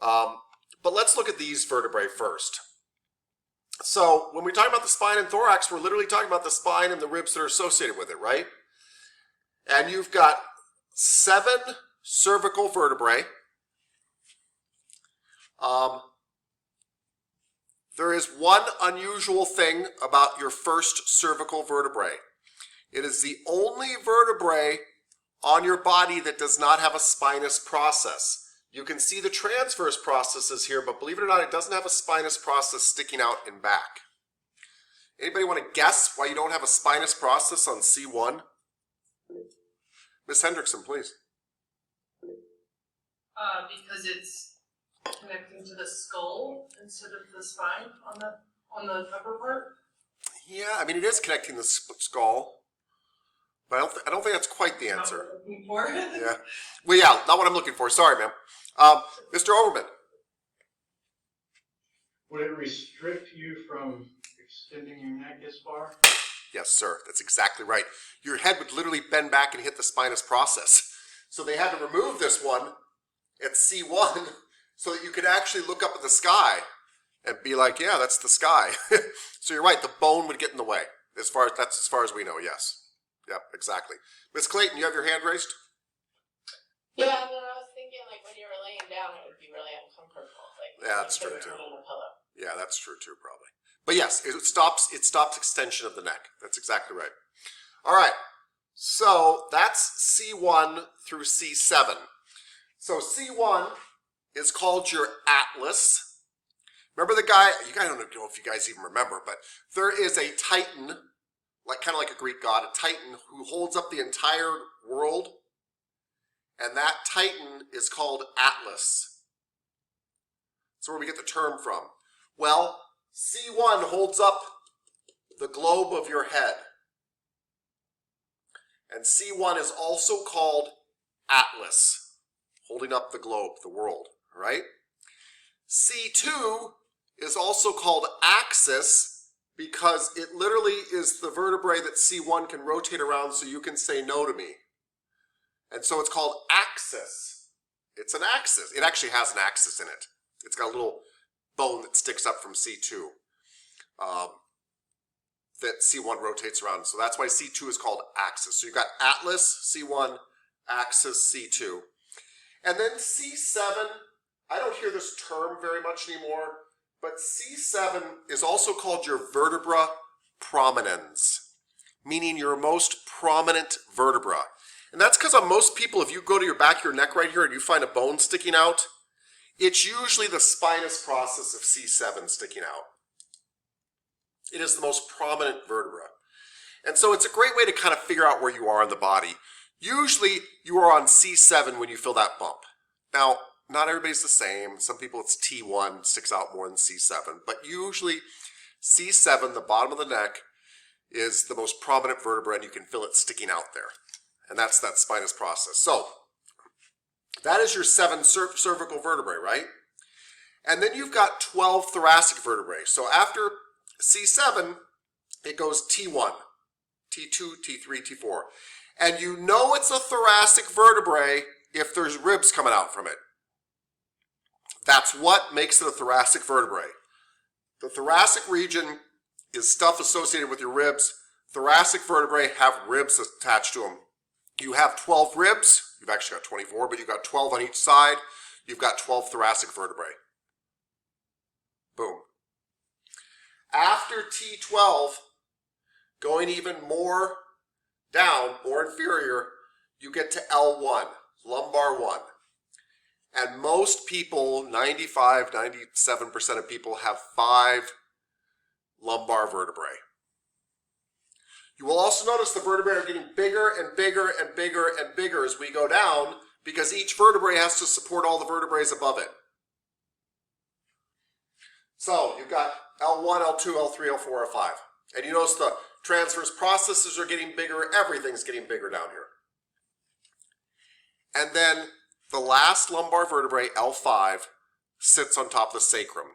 But let's look at these vertebrae first. So, when we talk about the spine and thorax, we're literally talking about the spine and the ribs that are associated with it, right? And you've got 7 cervical vertebrae. There is one unusual thing about your first cervical vertebrae. It is the only vertebrae on your body that does not have a spinous process. You can see the transverse processes here, but believe it or not, it doesn't have a spinous process sticking out in back. Anybody want to guess why you don't have a spinous process on C1? Miss Hendrickson, please. Because it's connecting to the skull instead of the spine on the upper part. Yeah, I mean, it is connecting the skull. But I don't think that's quite the answer. Not what I'm looking for. Yeah. Well, yeah, not what I'm looking for. Sorry, ma'am. Mr. Overman. Would it restrict you from extending your neck as far? Yes, sir. That's exactly right. Your head would literally bend back and hit the spinous process. So they had to remove this one at C1 so that you could actually look up at the sky and be like, yeah, that's the sky. So you're right. The bone would get in the way. That's as far as we know, yes. Yep, exactly. Miss Clayton, you have your hand raised? Yeah, and then I was thinking, like, when you were laying down, it would be really uncomfortable. Like, Yeah, that's true, on too. a pillow. Yeah, that's true too, probably. But yes, it stops extension of the neck. That's exactly right. All right. So that's C1 through C7. So C1 is called your atlas. Remember the guy, you guys don't know if you guys even remember, but there is a Titan, kind of like a Greek god, a Titan who holds up the entire world. And that Titan is called Atlas. That's where we get the term from. Well, C1 holds up the globe of your head. And C1 is also called Atlas, holding up the globe, the world, right? C2 is also called Axis because it literally is the vertebrae that C1 can rotate around so you can say no to me. And so it's called axis. It's an axis. It actually has an axis in it. It's got a little bone that sticks up from C2 that C1 rotates around. So that's why C2 is called axis. So you've got atlas, C1, axis, C2. And then C7, I don't hear this term very much anymore, but C7 is also called your vertebra prominens, meaning your most prominent vertebra. And that's because on most people, if you go to your back of your neck right here and you find a bone sticking out, it's usually the spinous process of C7 sticking out. It is the most prominent vertebra. And so it's a great way to kind of figure out where you are in the body. Usually you are on C7 when you feel that bump. Now, not everybody's the same. Some people it's T1, sticks out more than C7. But usually C7, the bottom of the neck, is the most prominent vertebra and you can feel it sticking out there. And that's that spinous process. So that is your 7 cervical vertebrae, right? And then you've got 12 thoracic vertebrae. So after C7, it goes T1, T2, T3, T4. And you know it's a thoracic vertebrae if there's ribs coming out from it. That's what makes it a thoracic vertebrae. The thoracic region is stuff associated with your ribs. Thoracic vertebrae have ribs attached to them. You have 12 ribs. You've actually got 24, but you've got 12 on each side. You've got 12 thoracic vertebrae. Boom. After T12, going even more down, more inferior, you get to L1, lumbar 1. And most people, 95, 97% of people have 5 lumbar vertebrae. You will also notice the vertebrae are getting bigger and bigger and bigger and bigger as we go down because each vertebrae has to support all the vertebrae above it. So you've got L1, L2, L3, L4, L5. And you notice the transverse processes are getting bigger, everything's getting bigger down here. And then the last lumbar vertebrae, L5, sits on top of the sacrum.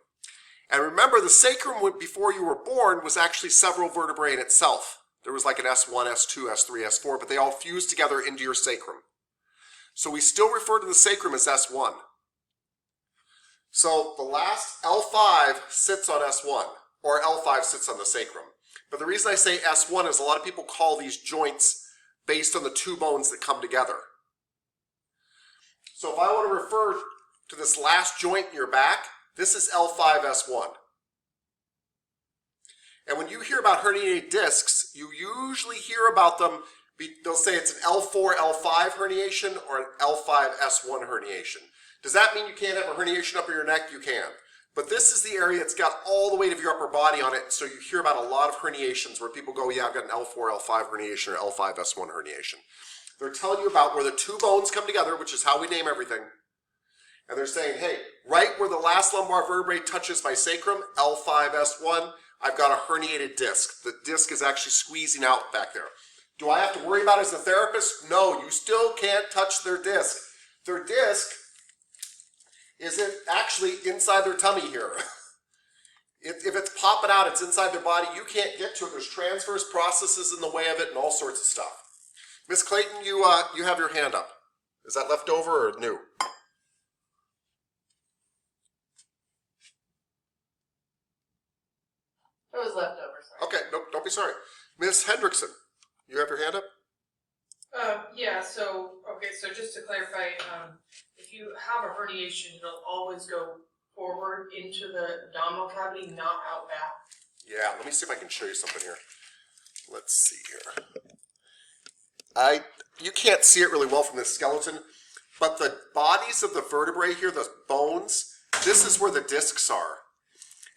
And remember, the sacrum, before you were born, was actually several vertebrae in itself. There was like an S1, S2, S3, S4, but they all fused together into your sacrum. So we still refer to the sacrum as S1. So the last L5 sits on S1, or L5 sits on the sacrum. But the reason I say S1 is a lot of people call these joints based on the two bones that come together. So if I want to refer to this last joint in your back, this is L5S1. And when you hear about herniated discs, you usually hear about them, they'll say it's an L4, L5 herniation or an L5S1 herniation. Does that mean you can't have a herniation up in your neck? You can. But this is the area that's got all the weight of your upper body on it, so you hear about a lot of herniations where people go, yeah, I've got an L4, L5 herniation or L5S1 herniation. They're telling you about where the two bones come together, which is how we name everything. And they're saying, hey, right where the last lumbar vertebrae touches my sacrum, L5S1, I've got a herniated disc. The disc is actually squeezing out back there. Do I have to worry about it as a therapist? No, you still can't touch their disc. Their disc isn't actually inside their tummy here. If it's popping out, it's inside their body. You can't get to it. There's transverse processes in the way of it and all sorts of stuff. Miss Clayton, you have your hand up. Is that left over or new? It was left over, sorry. Okay, nope, don't be sorry. Miss Hendrickson, you have your hand up? Yeah, so just to clarify, if you have a herniation, it'll always go forward into the abdominal cavity, not out back. Yeah, let me see if I can show you something here. Let's see here. You can't see it really well from this skeleton, but the bodies of the vertebrae here, the bones, this is where the discs are.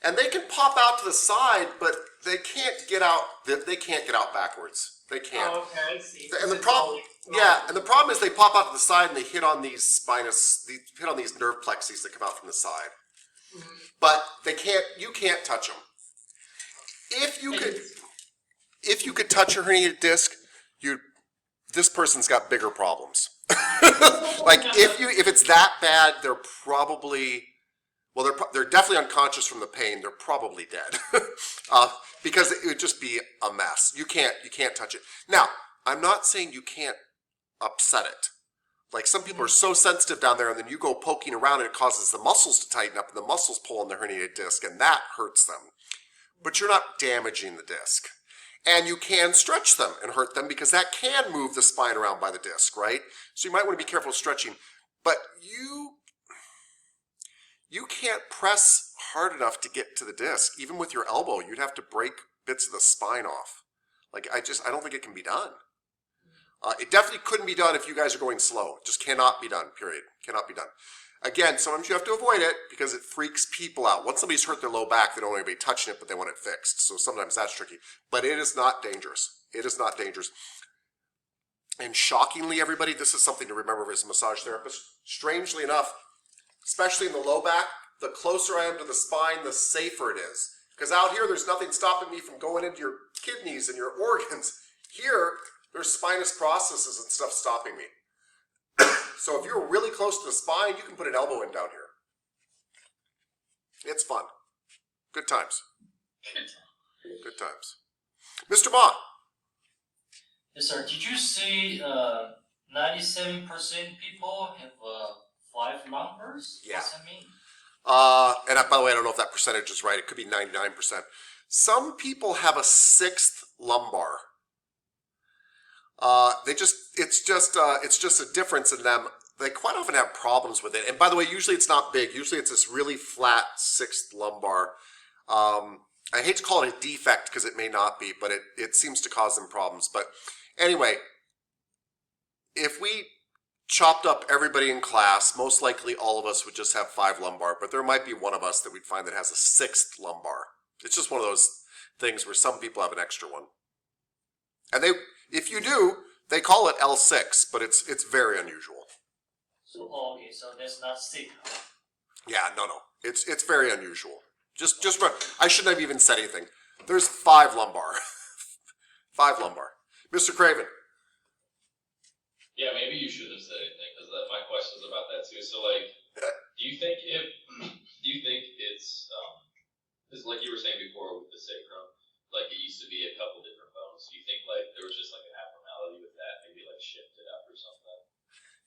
And they can pop out to the side, but they can't get out. They can't get out backwards. They can't. Oh, okay, I see. And the problem, and the problem is they pop out to the side and they hit on these hit on these nerve plexes that come out from the side. Mm-hmm. But they can't. You can't touch them. If you could touch a herniated disc, this person's got bigger problems. Like if it's that bad, they're probably. Well, they're definitely unconscious from the pain. They're probably dead because it would just be a mess. You can't touch it. Now, I'm not saying you can't upset it. Like some people are so sensitive down there, and then you go poking around, and it causes the muscles to tighten up, and the muscles pull on the herniated disc, and that hurts them. But you're not damaging the disc. And you can stretch them and hurt them because that can move the spine around by the disc, right? So you might want to be careful stretching. But you can't press hard enough to get to the disc. Even with your elbow, you'd have to break bits of the spine off. Like, I don't think it can be done. It definitely couldn't be done if you guys are going slow. It just cannot be done, period. Cannot be done. Again, sometimes you have to avoid it because it freaks people out. Once somebody's hurt their low back, they don't want anybody touching it, but they want it fixed. So sometimes that's tricky. But it is not dangerous. It is not dangerous. And shockingly, everybody, this is something to remember as a massage therapist. Strangely enough, especially in the low back, the closer I am to the spine, the safer it is. Because out here, there's nothing stopping me from going into your kidneys and your organs. Here, there's spinous processes and stuff stopping me. So if you're really close to the spine, you can put an elbow in down here. It's fun. Good times. Good times. Mr. Ma. Yes, sir. Did you see 97% people have 5 lumbars? Yeah. What's that mean? By the way, I don't know if that percentage is right. It could be 99%. Some people have a 6th lumbar. It's just a difference in them. They quite often have problems with it. And by the way, usually it's not big. Usually it's this really flat 6th lumbar. I hate to call it a defect because it may not be, but it seems to cause them problems. But anyway, if we chopped up everybody in class, most likely all of us would just have 5 lumbar, but there might be one of us that we'd find that has a 6th lumbar. It's just one of those things where some people have an extra one. And if you do, they call it L6, but it's very unusual. So, okay, so that's not sick. Yeah, no. It's very unusual. I shouldn't have even said anything. There's 5 lumbar. 5 lumbar. Mr. Craven. Yeah, maybe you shouldn't have said anything because my question is about that too. So, like, do you think it's because like you were saying before with the sacrum, like it used to be a couple different bones. Do you think like there was just like an abnormality with that, maybe like shifted up or something?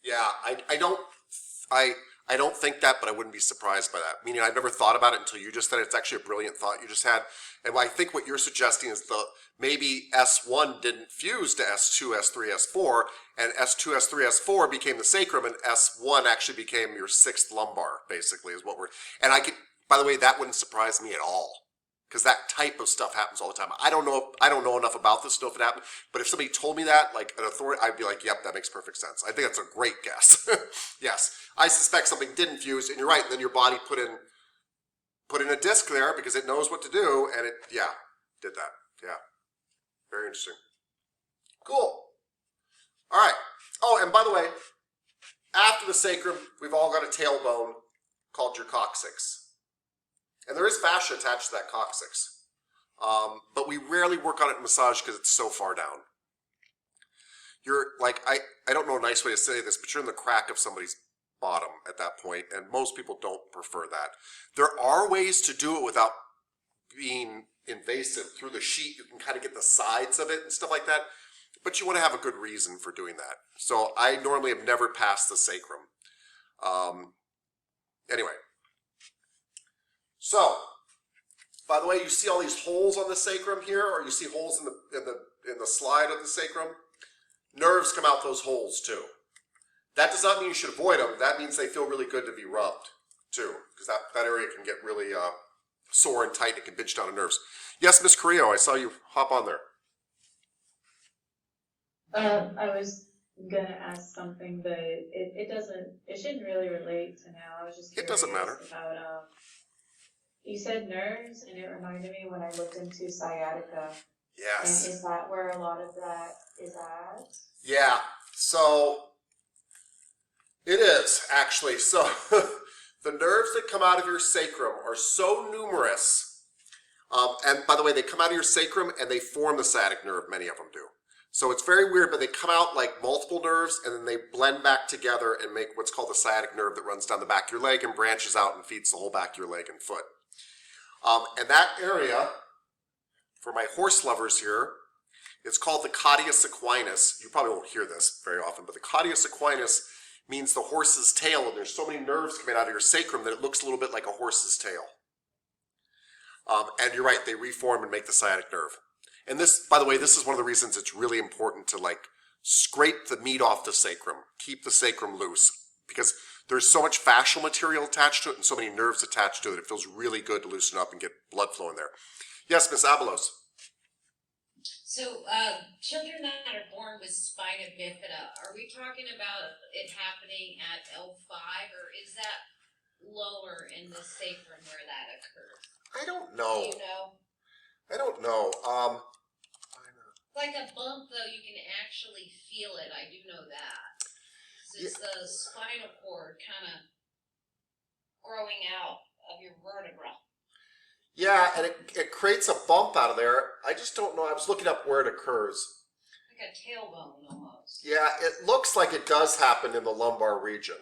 Yeah, I don't think that, but I wouldn't be surprised by that. Meaning, I've never thought about it until you just said it. It's actually a brilliant thought you just had. And I think what you're suggesting is maybe S1 didn't fuse to S2, S3, S4, and S2, S3, S4 became the sacrum, and S1 actually became your 6th lumbar, basically, is what we're. And by the way, that wouldn't surprise me at all, because that type of stuff happens all the time. I don't know enough about this to know if it happened, but if somebody told me that, like an authority, I'd be like, yep, that makes perfect sense. I think that's a great guess. Yes, I suspect something didn't fuse, and you're right, and then your body put in a disc there because it knows what to do, and it did that. Yeah, very interesting. Cool. All right. Oh, and by the way, after the sacrum, we've all got a tailbone called your coccyx. And there is fascia attached to that coccyx. But we rarely work on it in massage because it's so far down. You're like, I don't know a nice way to say this, but you're in the crack of somebody's bottom at that point, and most people don't prefer that. There are ways to do it without being invasive. Through the sheet, you can kind of get the sides of it and stuff like that, but you want to have a good reason for doing that. So I normally have never passed the sacrum. Anyway. So, by the way, you see all these holes on the sacrum here, or you see holes in the slide of the sacrum? Nerves come out those holes too. That does not mean you should avoid them. That means they feel really good to be rubbed too, because that area can get really sore and tight. It can binge down the nerves. Yes, Miss Carrillo, I saw you hop on there. I was gonna ask something, but it shouldn't really relate to now. I was just curious. It doesn't matter. About you said nerves, and it reminded me when I looked into sciatica. Yes. And is that where a lot of that is at? Yeah. So it is actually. So the nerves that come out of your sacrum are so numerous, and by the way, they come out of your sacrum and they form the sciatic nerve. Many of them do. So it's very weird, but they come out like multiple nerves, and then they blend back together and make what's called the sciatic nerve that runs down the back of your leg and branches out and feeds the whole back of your leg and foot. And that area, for my horse lovers here, it's called the caudius equinus. You probably won't hear this very often, but the caudius equinus means the horse's tail, and there's so many nerves coming out of your sacrum that it looks a little bit like a horse's tail. And you're right, they reform and make the sciatic nerve. And this, by the way, this is one of the reasons it's really important to like scrape the meat off the sacrum, keep the sacrum loose, because there's so much fascial material attached to it and so many nerves attached to it. It feels really good to loosen up and get blood flow in there. Yes, Miss Abelos. So, children that are born with spina bifida, are we talking about it happening at L5, or is that lower in the sacrum where that occurs? I don't know. Do you know? I don't know. Like a bump, though, you can actually feel it. I do know that. It's the spinal cord kind of growing out of your vertebra. Yeah, and it creates a bump out of there. I just don't know. I was looking up where it occurs. Like a tailbone almost. Yeah, it looks like it does happen in the lumbar region.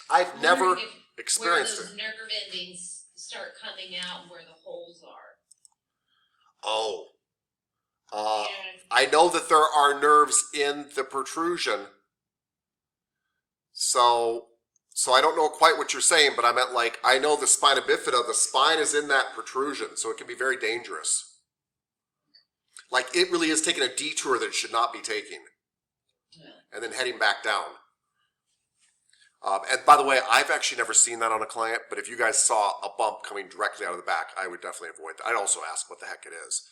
I've never experienced it. Where those nerve endings start coming out and where the holes are. Oh, I know that there are nerves in the protrusion. So I don't know quite what you're saying, but I meant like, I know the spina bifida, the spine is in that protrusion, so it can be very dangerous. Like it really is taking a detour that it should not be taking. And then heading back down. And by the way, I've actually never seen that on a client, but if you guys saw a bump coming directly out of the back, I would definitely avoid that. I'd also ask what the heck it is.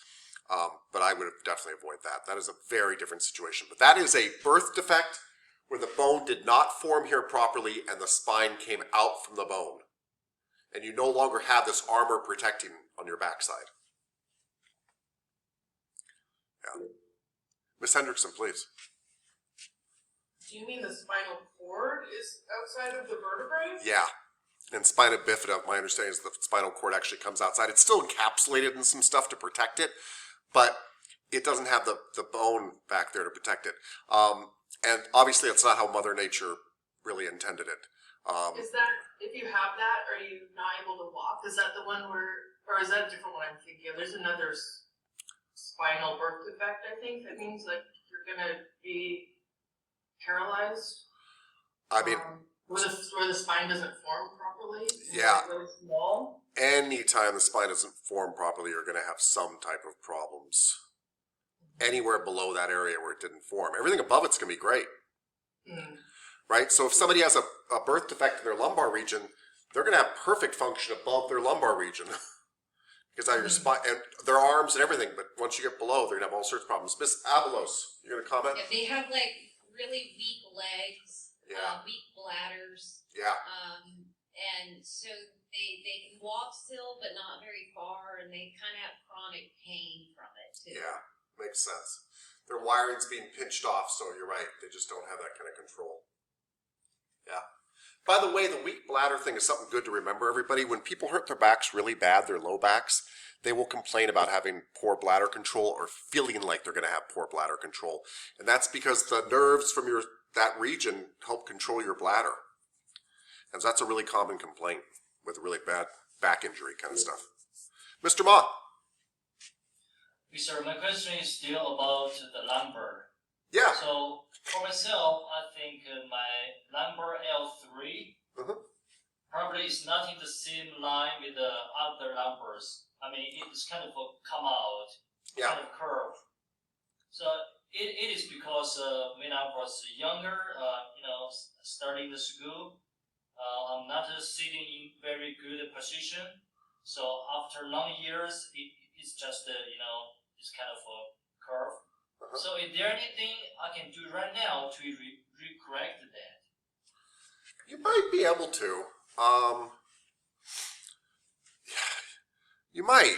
But I would definitely avoid that. That is a very different situation. But that is a birth defect where the bone did not form here properly and the spine came out from the bone. And you no longer have this armor protecting on your backside. Yeah. Miss Hendrickson, please. Do you mean the spinal cord is outside of the vertebrae? Yeah. And spina bifida, my understanding is the spinal cord actually comes outside. It's still encapsulated in some stuff to protect it, but it doesn't have the bone back there to protect it. And obviously it's not how Mother Nature really intended it. Is that, if you have that, are you not able to walk? Is that the one where, or is that a different one I'm thinking of? There's another spinal birth defect, I think, that means like you're gonna be paralyzed. I mean, where the spine doesn't form properly. Yeah. It's really small. Anytime the spine doesn't form properly, you're going to have some type of problems. Anywhere below that area where it didn't form. Everything above it's going to be great. Right? So if somebody has a birth defect in their lumbar region, they're going to have perfect function above their lumbar region. Because now your spine, and their arms and everything, but once you get below, they're going to have all sorts of problems. Miss Avalos, you're going to comment? Yeah, they have like really weak legs, Yeah. weak bladders. Yeah. And so they can walk still, but not very far, and they kind of have chronic pain from it too. Yeah, makes sense. Their wiring's being pinched off, so you're right. They just don't have that kind of control. Yeah. By the way, the weak bladder thing is something good to remember, everybody. When people hurt their backs really bad, their low backs, they will complain about having poor bladder control or feeling like they're going to have poor bladder control. And that's because the nerves from that region help control your bladder. And so that's a really common complaint with really bad back injury kind of stuff. Mr. Ma. Sir, my question is still about the lumbar. Yeah. So for myself, I think my lumbar L3 probably is not in the same line with the other lumbars. I mean, it's kind of come out, kind of curve. So it is because when I was younger, starting the school, I'm not sitting in very good position. So after long years, it's just it's kind of a curve. So is there anything I can do right now to correct that? You might be able to. You might.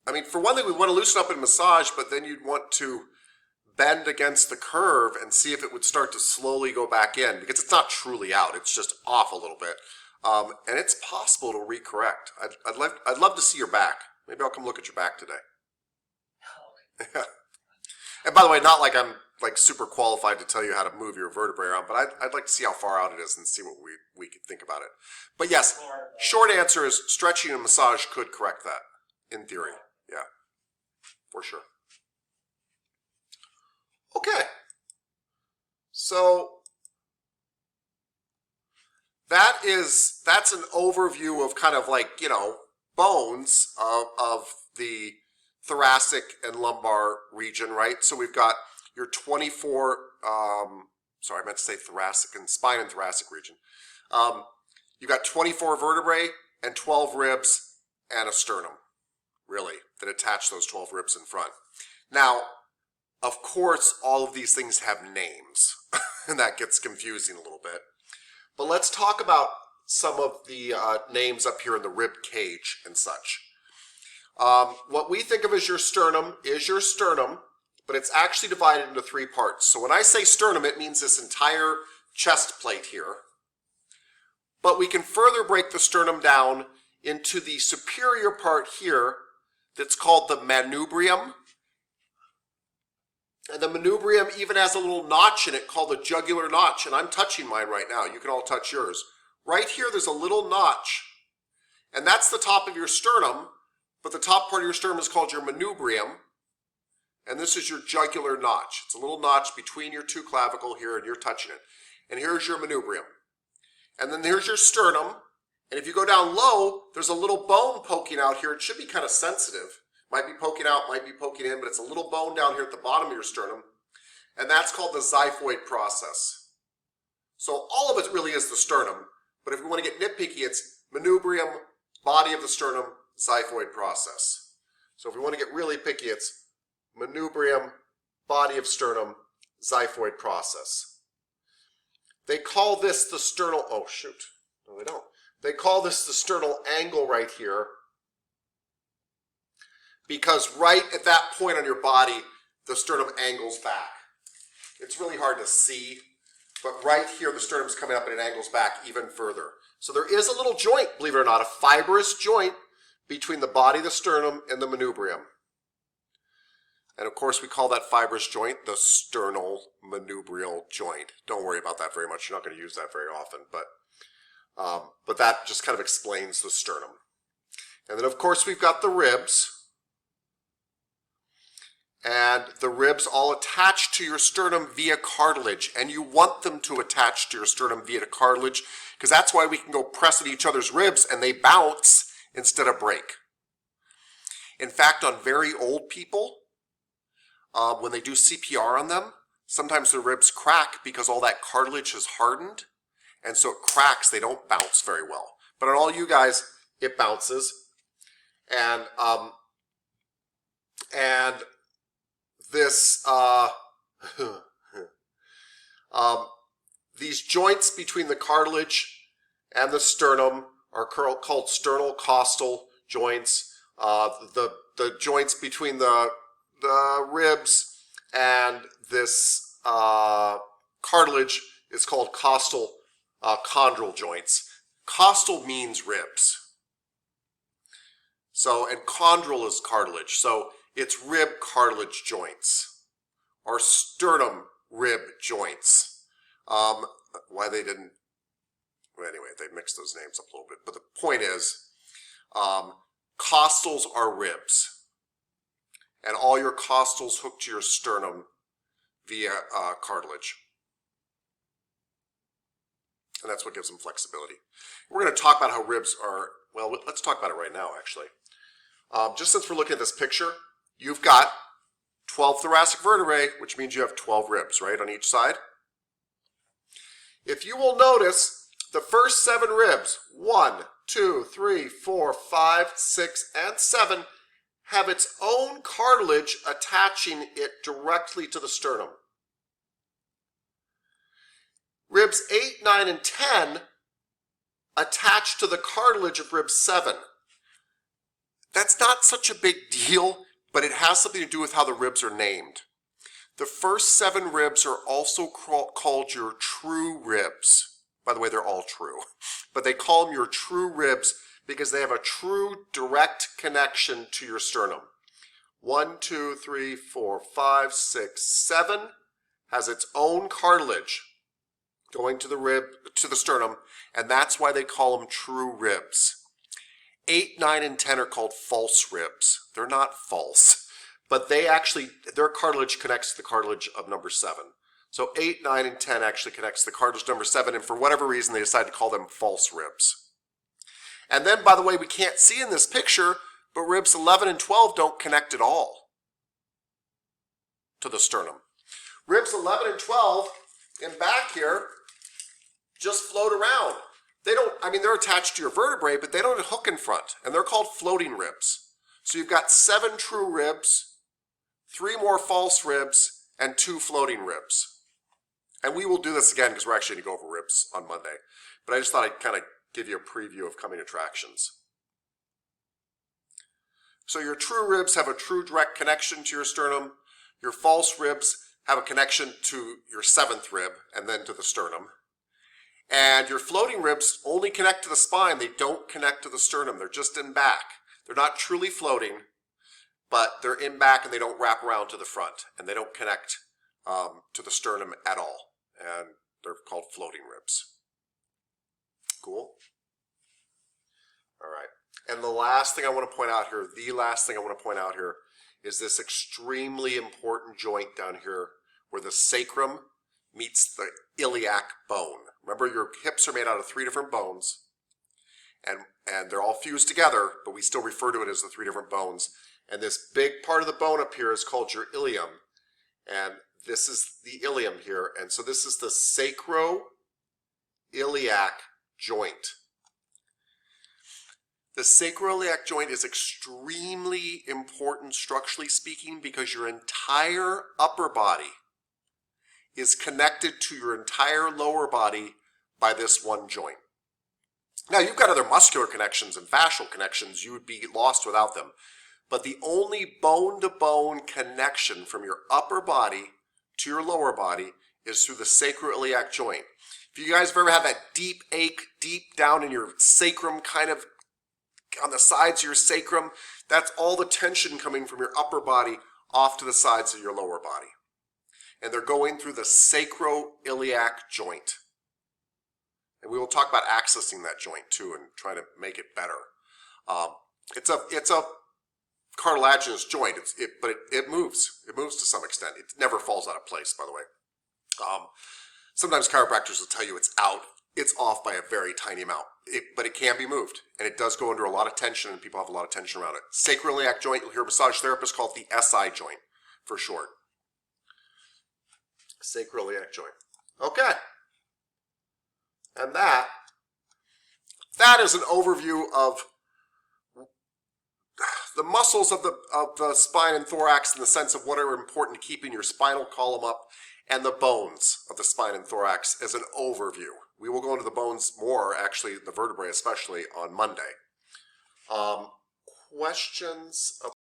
I mean, for one thing, we want to loosen up and massage, but then you'd want to bend against the curve and see if it would start to slowly go back in, because it's not truly out. It's just off a little bit. And it's possible to recorrect. I'd love to see your back. Maybe I'll come look at your back today. And by the way, not like I'm like super qualified to tell you how to move your vertebrae around, but I'd like to see how far out it is and see what we could think about it. But yes, short answer is stretching and massage could correct that, in theory. Yeah, for sure. Okay. So that's an overview of kind of like, bones of the thoracic and lumbar region, right? So we've got your 24, sorry, I meant to say thoracic and spine and thoracic region. You've got 24 vertebrae and 12 ribs and a sternum, really, that attach those 12 ribs in front. Now, of course, all of these things have names, and that gets confusing a little bit. But let's talk about some of the names up here in the rib cage and such. What we think of as your sternum is your sternum, but it's actually divided into 3 parts. So when I say sternum, it means this entire chest plate here. But we can further break the sternum down into the superior part here that's called the manubrium. And the manubrium even has a little notch in it called the jugular notch, and I'm touching mine right now. You can all touch yours. Right here, there's a little notch, and that's the top of your sternum, but the top part of your sternum is called your manubrium, And this is your jugular notch. It's a little notch between your two clavicle here, and you're touching it. And here's your manubrium. And then here's your sternum. And if you go down low, there's a little bone poking out here. It should be kind of sensitive. Might be poking out, might be poking in, but it's a little bone down here at the bottom of your sternum. And that's called the xiphoid process. So all of it really is the sternum. But if we want to get nitpicky, it's manubrium, body of the sternum, xiphoid process. So if we want to get really picky, it's manubrium, body of sternum, xiphoid process. They call this the sternal, oh shoot, no they don't. They call this the sternal angle right here because right at that point on your body, the sternum angles back. It's really hard to see, but right here the sternum's coming up and it angles back even further. So there is a little joint, believe it or not, a fibrous joint between the body of the sternum and the manubrium. And of course we call that fibrous joint the sternal manubrial joint. Don't worry about that very much. You're not going to use that very often, but that just kind of explains the sternum. And then of course we've got the ribs. And the ribs all attach to your sternum via cartilage. And you want them to attach to your sternum via cartilage because that's why we can go press at each other's ribs and they bounce instead of break. In fact, on very old people, when they do CPR on them, sometimes the ribs crack because all that cartilage has hardened. And so it cracks, they don't bounce very well. But on all you guys, it bounces. And this, these joints between the cartilage and the sternum are called sternal costal joints. The joints between the ribs and this cartilage is called costal chondral joints. Costal means ribs. So, and chondral is cartilage. So it's rib cartilage joints or sternum rib joints. Why they didn't, well, anyway, they mixed those names up a little bit. But the point is, costals are ribs. And all your costals hook to your sternum via cartilage. And that's what gives them flexibility. We're going to talk about how ribs are, well, let's talk about it right now, actually. Just since we're looking at this picture, you've got 12 thoracic vertebrae, which means you have 12 ribs, right, on each side. If you will notice, the first 7 ribs, 1, 2, 3, 4, 5, 6, and 7, have its own cartilage attaching it directly to the sternum. Ribs 8, 9, and 10 attach to the cartilage of rib 7. That's not such a big deal, but it has something to do with how the ribs are named. The first 7 ribs are also called your true ribs. By the way, they're all true. But they call them your true ribs because they have a true direct connection to your sternum. 1, 2, 3, 4, 5, 6, 7 has its own cartilage going to the rib, to the sternum, and that's why they call them true ribs. 8, 9, and 10 are called false ribs. They're not false, but they actually, their cartilage connects to the cartilage of number 7. So 8, 9, and 10 actually connects to the cartilage number 7, and for whatever reason they decided to call them false ribs. And then, by the way, we can't see in this picture, but ribs 11 and 12 don't connect at all to the sternum. Ribs 11 and 12 in back here just float around. They don't, I mean, they're attached to your vertebrae, but they don't hook in front, and they're called floating ribs. So you've got 7 true ribs, 3 more false ribs, and 2 floating ribs. And we will do this again because we're actually going to go over ribs on Monday. But I just thought I'd kind of give you a preview of coming attractions. So your true ribs have a true direct connection to your sternum. Your false ribs have a connection to your 7th rib and then to the sternum. And your floating ribs only connect to the spine. They don't connect to the sternum. They're just in back. They're not truly floating, but they're in back and they don't wrap around to the front. And they don't connect to the sternum at all. And they're called floating ribs. Cool? All right. And the last thing I want to point out here, is this extremely important joint down here where the sacrum meets the iliac bone. Remember, your hips are made out of 3 different bones, and they're all fused together, but we still refer to it as the 3 different bones. And this big part of the bone up here is called your ilium, and this is the ilium here, and so this is the sacroiliac joint. The sacroiliac joint is extremely important structurally speaking because your entire upper body is connected to your entire lower body by this one joint. Now, you've got other muscular connections and fascial connections. You would be lost without them. But the only bone-to-bone connection from your upper body to your lower body is through the sacroiliac joint. If you guys have ever had that deep ache deep down in your sacrum, kind of on the sides of your sacrum, that's all the tension coming from your upper body off to the sides of your lower body. And they're going through the sacroiliac joint. And we will talk about accessing that joint too and trying to make it better. It's a cartilaginous joint, but it moves. It moves to some extent. It never falls out of place, by the way. Sometimes chiropractors will tell you it's out. It's off by a very tiny amount, but it can be moved, and it does go under a lot of tension, and people have a lot of tension around it. Sacroiliac joint, you'll hear massage therapists call it the SI joint for short. Sacroiliac joint. Okay. And that is an overview of the muscles of the spine and thorax in the sense of what are important to keeping your spinal column up, and the bones of the spine and thorax as an overview. We will go into the bones more, actually, the vertebrae especially, on Monday. Questions